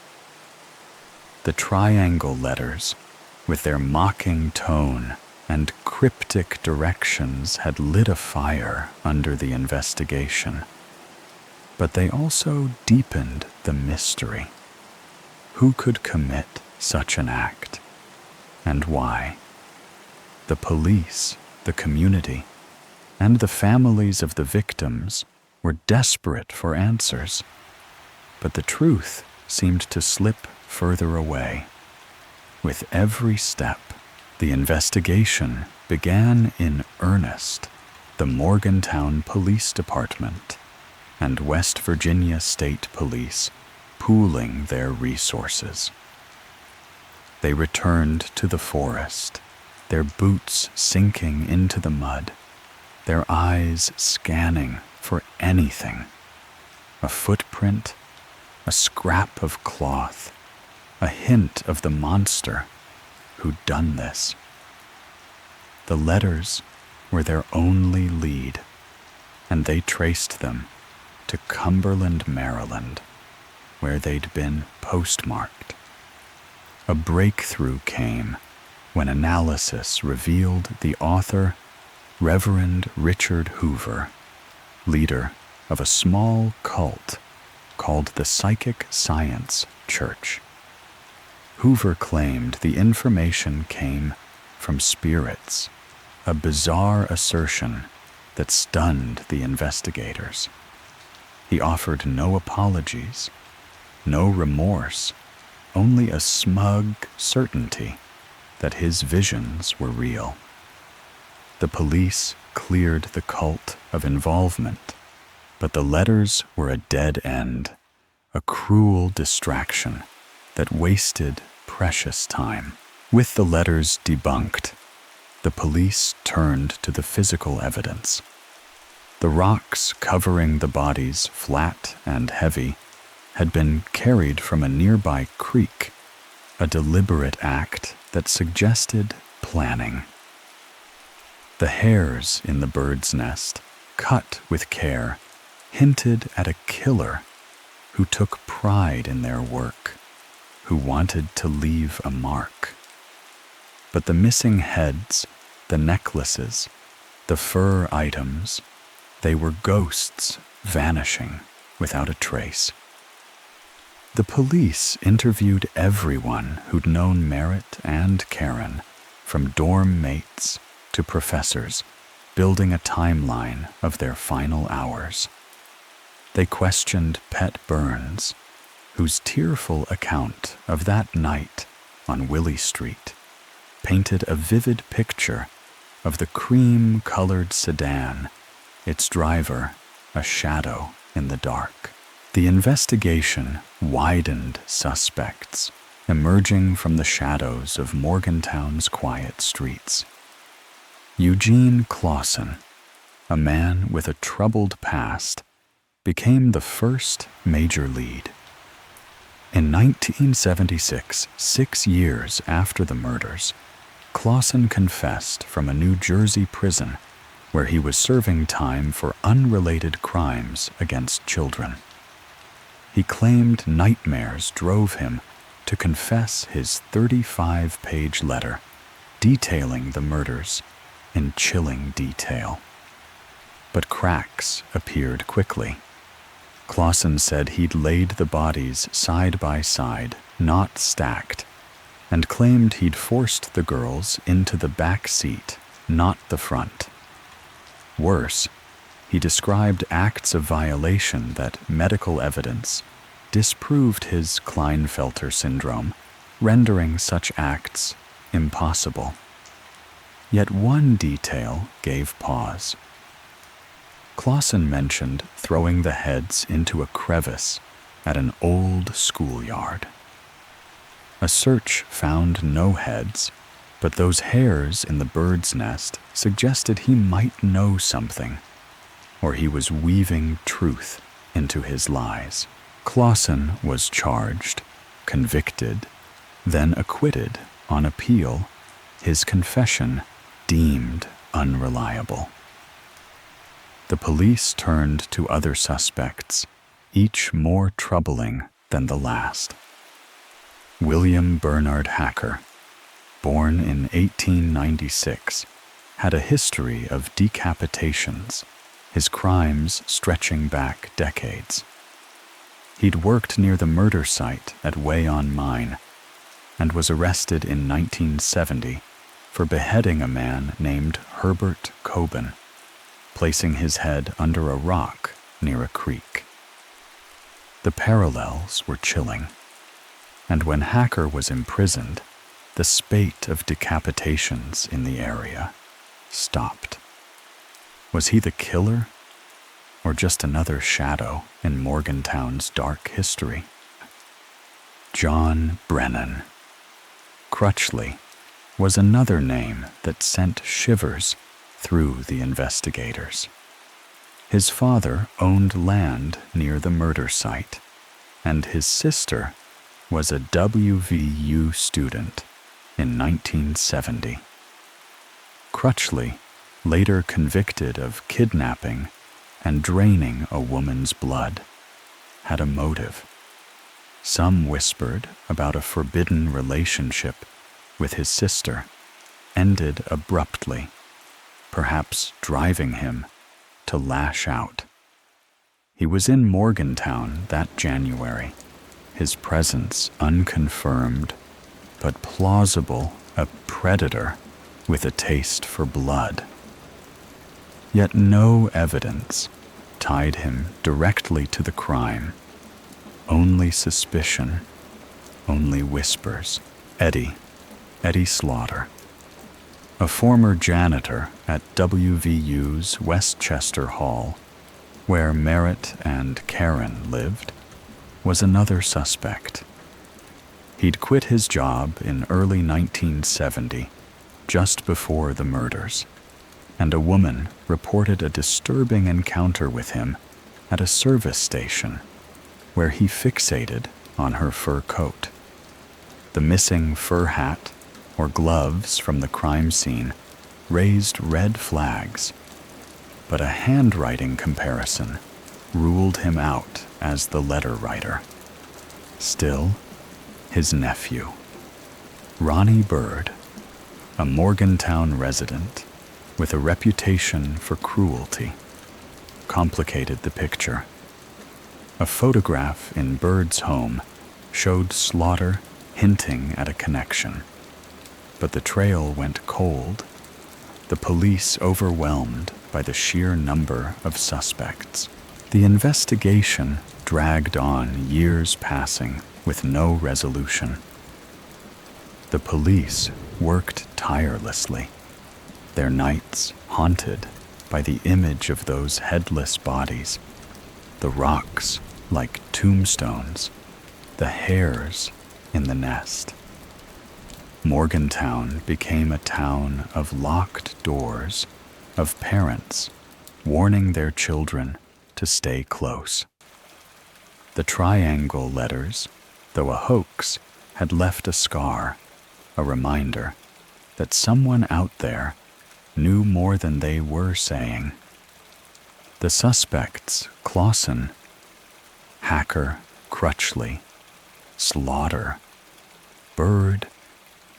The triangle letters, with their mocking tone and cryptic directions, had lit a fire under the investigation. But they also deepened the mystery. Who could commit such an act, and why? The police, the community, and the families of the victims were desperate for answers, but the truth seemed to slip further away. With every step, the investigation began in earnest. The Morgantown Police Department and West Virginia State Police pooling their resources. They returned to the forest, their boots sinking into the mud, their eyes scanning for anything: a footprint, a scrap of cloth, a hint of the monster who'd done this. The letters were their only lead, and they traced them to Cumberland, Maryland, where they'd been postmarked. A breakthrough came when analysis revealed the author, Reverend Richard Hoover, leader of a small cult called the Psychic Science Church. Hoover claimed the information came from spirits, a bizarre assertion that stunned the investigators. He offered no apologies, no remorse, only a smug certainty that his visions were real. The police cleared the cult of involvement, but the letters were a dead end, a cruel distraction that wasted precious time. With the letters debunked, the police turned to the physical evidence. The rocks covering the bodies, flat and heavy, had been carried from a nearby creek, a deliberate act that suggested planning. The hairs in the bird's nest, cut with care, hinted at a killer who took pride in their work, who wanted to leave a mark. But the missing heads, the necklaces, the fur items, they were ghosts vanishing without a trace. The police interviewed everyone who'd known Merritt and Karen, from dorm mates to professors, building a timeline of their final hours. They questioned Pet Burns, whose tearful account of that night on Willie Street painted a vivid picture of the cream-colored sedan, its driver a shadow in the dark. The investigation widened suspects, emerging from the shadows of Morgantown's quiet streets. Eugene Clausen, a man with a troubled past, became the first major lead. In 1976, 6 years after the murders, Clausen confessed from a New Jersey prison where he was serving time for unrelated crimes against children. He claimed nightmares drove him to confess his 35-page letter detailing the murders in chilling detail. But cracks appeared quickly. Clausen said he'd laid the bodies side by side, not stacked, and claimed he'd forced the girls into the back seat, not the front. Worse, he described acts of violation that medical evidence disproved his Klinefelter syndrome, rendering such acts impossible. Yet one detail gave pause. Clausen mentioned throwing the heads into a crevice at an old schoolyard. A search found no heads, but those hairs in the bird's nest suggested he might know something, or he was weaving truth into his lies. Clausen was charged, convicted, then acquitted on appeal, his confession deemed unreliable. The police turned to other suspects, each more troubling than the last. William Bernard Hacker, born in 1896, had a history of decapitations, his crimes stretching back decades. He'd worked near the murder site at Way-on Mine and was arrested in 1970 for beheading a man named Herbert Coben, placing his head under a rock near a creek. The parallels were chilling, and when Hacker was imprisoned, the spate of decapitations in the area stopped. Was he the killer, or just another shadow in Morgantown's dark history? John Brennan. Crutchley was another name that sent shivers through the investigators. His father owned land near the murder site, and his sister was a WVU student in 1970. Crutchley, later convicted of kidnapping and draining a woman's blood, had a motive. Some whispered about a forbidden relationship with his sister, ended abruptly, perhaps driving him to lash out. He was in Morgantown that January, his presence unconfirmed, but plausible, a predator with a taste for blood. Yet no evidence tied him directly to the crime. Only suspicion, only whispers. Eddie Slaughter. A former janitor at WVU's Westchester Hall, where Merritt and Karen lived, was another suspect. He'd quit his job in early 1970, just before the murders, and a woman reported a disturbing encounter with him at a service station where he fixated on her fur coat. The missing fur hat or gloves from the crime scene raised red flags, but a handwriting comparison ruled him out as the letter writer. Still, his nephew, Ronnie Bird, a Morgantown resident with a reputation for cruelty, complicated the picture. A photograph in Bird's home showed slaughter hinting at a connection, but the trail went cold, the police overwhelmed by the sheer number of suspects. The investigation dragged on, years passing with no resolution. The police worked tirelessly, their nights haunted by the image of those headless bodies, the rocks like tombstones, the hairs in the nest. Morgantown became a town of locked doors, of parents warning their children to stay close. The triangle letters, though a hoax, had left a scar, a reminder that someone out there knew more than they were saying. The suspects, Clausen, Hacker, Crutchley, Slaughter, Bird,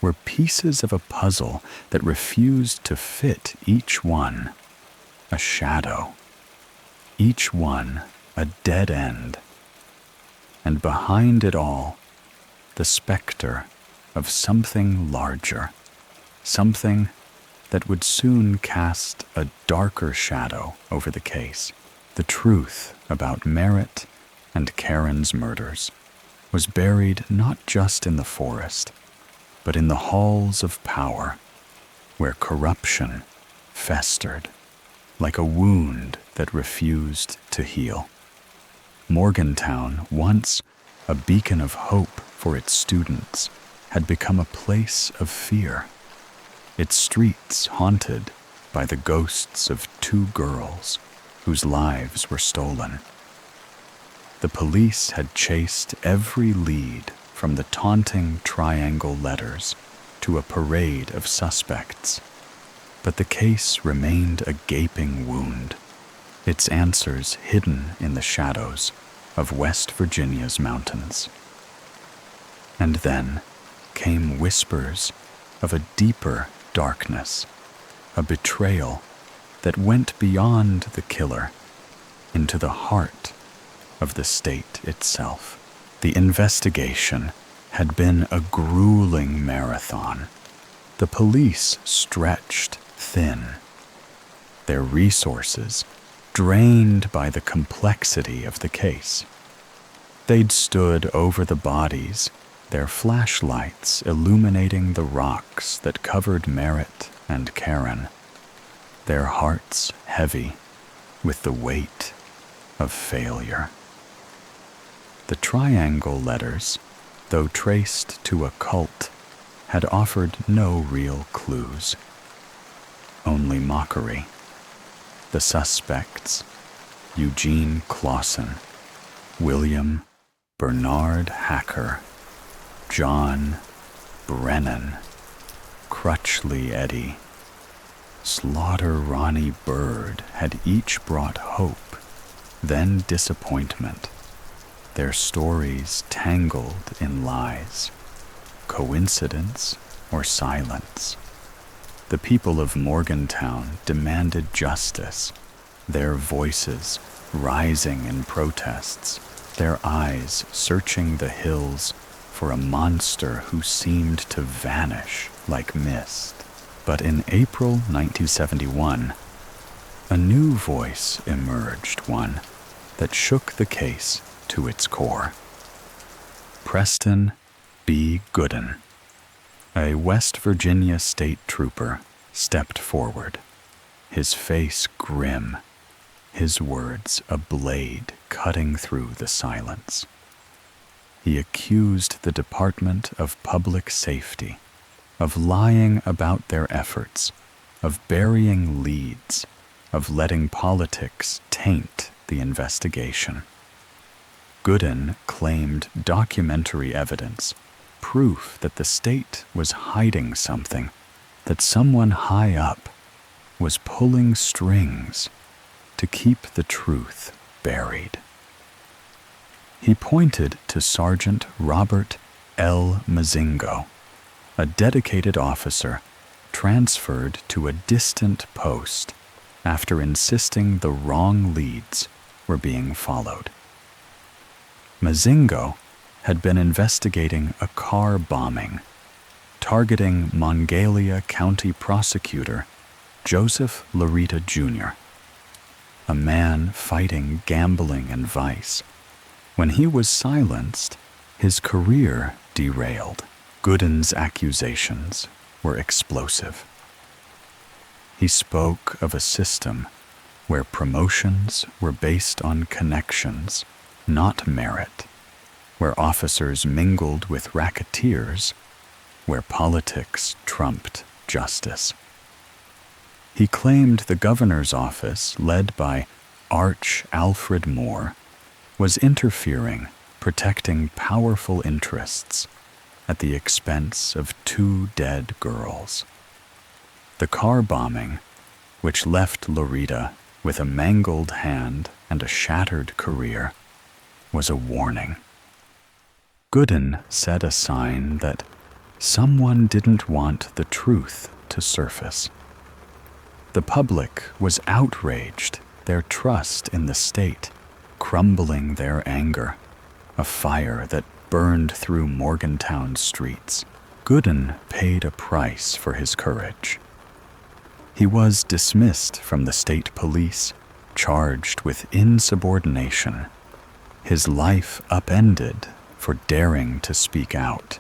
were pieces of a puzzle that refused to fit each one, a shadow, each one a dead end, and behind it all, the specter of something larger, something that would soon cast a darker shadow over the case. The truth about Merritt and Karen's murders was buried not just in the forest, but in the halls of power, where corruption festered like a wound that refused to heal. Morgantown, once a beacon of hope for its students, had become a place of fear, its streets haunted by the ghosts of 2 girls whose lives were stolen. The police had chased every lead from the taunting triangle letters to a parade of suspects, but the case remained a gaping wound, its answers hidden in the shadows of West Virginia's mountains. And then came whispers of a deeper darkness, a betrayal that went beyond the killer into the heart of the state itself. The investigation had been a grueling marathon. The police stretched thin, their resources drained by the complexity of the case. They'd stood over the bodies, their flashlights illuminating the rocks that covered Merritt and Karen, their hearts heavy with the weight of failure. The triangle letters, though traced to a cult, had offered no real clues, only mockery. The suspects, Eugene Clausen, William Bernard Hacker, John Brennan, Crutchley Eddie, Slaughter Ronnie Bird, had each brought hope, then disappointment, their stories tangled in lies, coincidence or silence. The people of Morgantown demanded justice, their voices rising in protests, their eyes searching the hills for a monster who seemed to vanish like mist. But in April 1971, a new voice emerged, one that shook the case to its core. Preston B. Gooden, a West Virginia state trooper stepped forward, his face grim, his words a blade cutting through the silence. He accused the Department of Public Safety of lying about their efforts, of burying leads, of letting politics taint the investigation. Gooden claimed documentary evidence, proof that the state was hiding something, that someone high up was pulling strings to keep the truth buried. He pointed to Sergeant Robert L. Mazingo, a dedicated officer transferred to a distant post after insisting the wrong leads were being followed. Mazingo had been investigating a car bombing, targeting Mongalia County prosecutor Joseph Larita Jr., a man fighting gambling and vice. When he was silenced, his career derailed. Gooden's accusations were explosive. He spoke of a system where promotions were based on connections, not merit, where officers mingled with racketeers, where politics trumped justice. He claimed the governor's office, led by Arch Alfred Moore, was interfering, protecting powerful interests at the expense of 2 dead girls. The car bombing, which left Larita with a mangled hand and a shattered career, was a warning. Gooden set a sign that someone didn't want the truth to surface. The public was outraged, their trust in the state crumbling their anger, a fire that burned through Morgantown streets. Gooden paid a price for his courage. He was dismissed from the state police, charged with insubordination, his life upended for daring to speak out.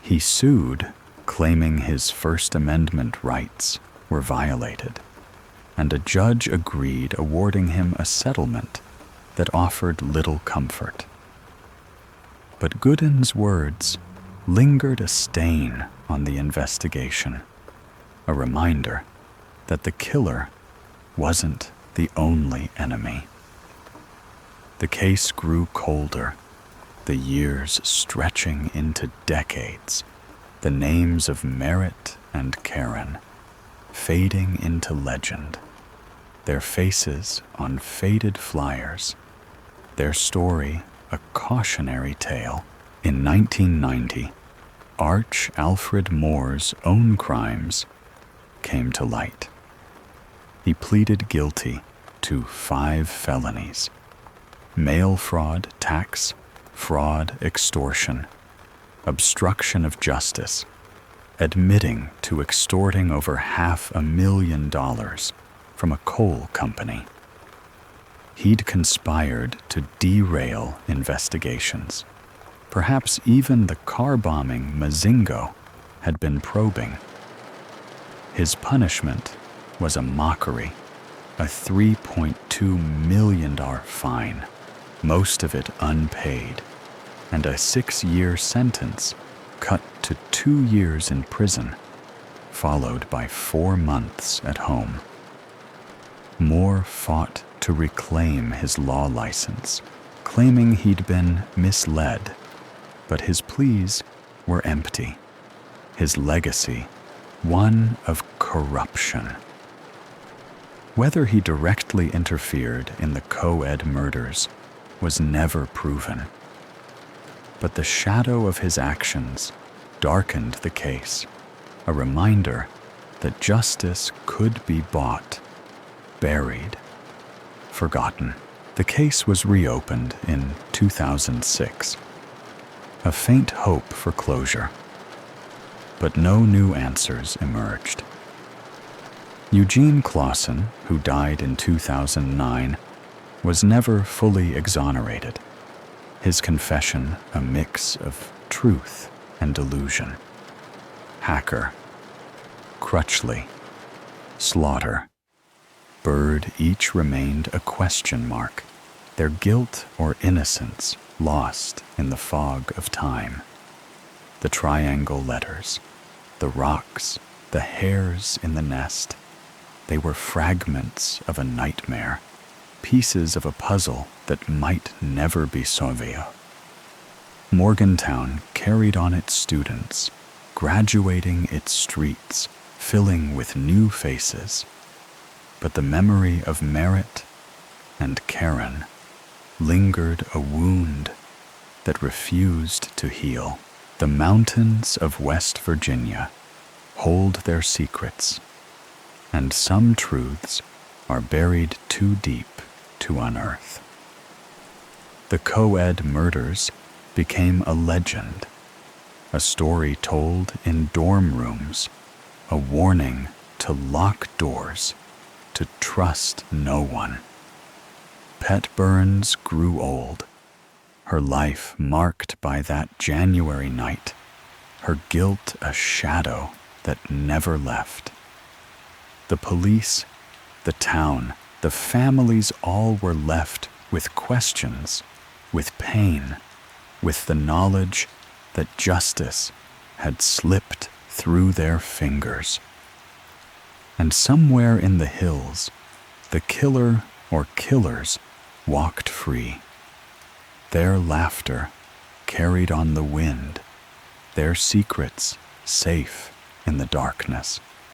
He sued, claiming his First Amendment rights were violated, and a judge agreed, awarding him a settlement that offered little comfort. But Gooden's words lingered a stain on the investigation, a reminder that the killer wasn't the only enemy. The case grew colder, the years stretching into decades, the names of Merritt and Karen fading into legend, their faces on faded flyers, their story a cautionary tale. In 1990, Arch Alfred Moore's own crimes came to light. He pleaded guilty to 5 felonies: mail fraud, tax fraud, extortion, obstruction of justice, admitting to extorting over $500,000 from a coal company. He'd conspired to derail investigations. Perhaps even the car bombing Mazingo had been probing. His punishment was a mockery, a $3.2 million fine, most of it unpaid, and a 6-year sentence cut to 2 years in prison, followed by 4 months at home. Moore fought to reclaim his law license, claiming he'd been misled, but his pleas were empty. His legacy, one of corruption. Whether he directly interfered in the co-ed murders was never proven, but the shadow of his actions darkened the case, a reminder that justice could be bought, buried, forgotten. The case was reopened in 2006, a faint hope for closure, but no new answers emerged. Eugene Clausen, who died in 2009, was never fully exonerated, his confession a mix of truth and delusion. Hacker, Crutchley, slaughter, Bird each remained a question mark, their guilt or innocence lost in the fog of time. The triangle letters, the rocks, the hairs in the nest, they were fragments of a nightmare, pieces of a puzzle that might never be solved. Morgantown carried on its students, graduating its streets, filling with new faces. But the memory of Merritt and Karen lingered a wound that refused to heal. The mountains of West Virginia hold their secrets, and some truths are buried too deep to unearth. The co-ed murders became a legend, a story told in dorm rooms, a warning to lock doors, to trust no one. Pet Burns grew old, her life marked by that January night, her guilt a shadow that never left. The police, the town, the families all were left with questions, with pain, with the knowledge that justice had slipped through their fingers. And somewhere in the hills, the killer or killers walked free. Their laughter carried on the wind, their secrets safe in the darkness.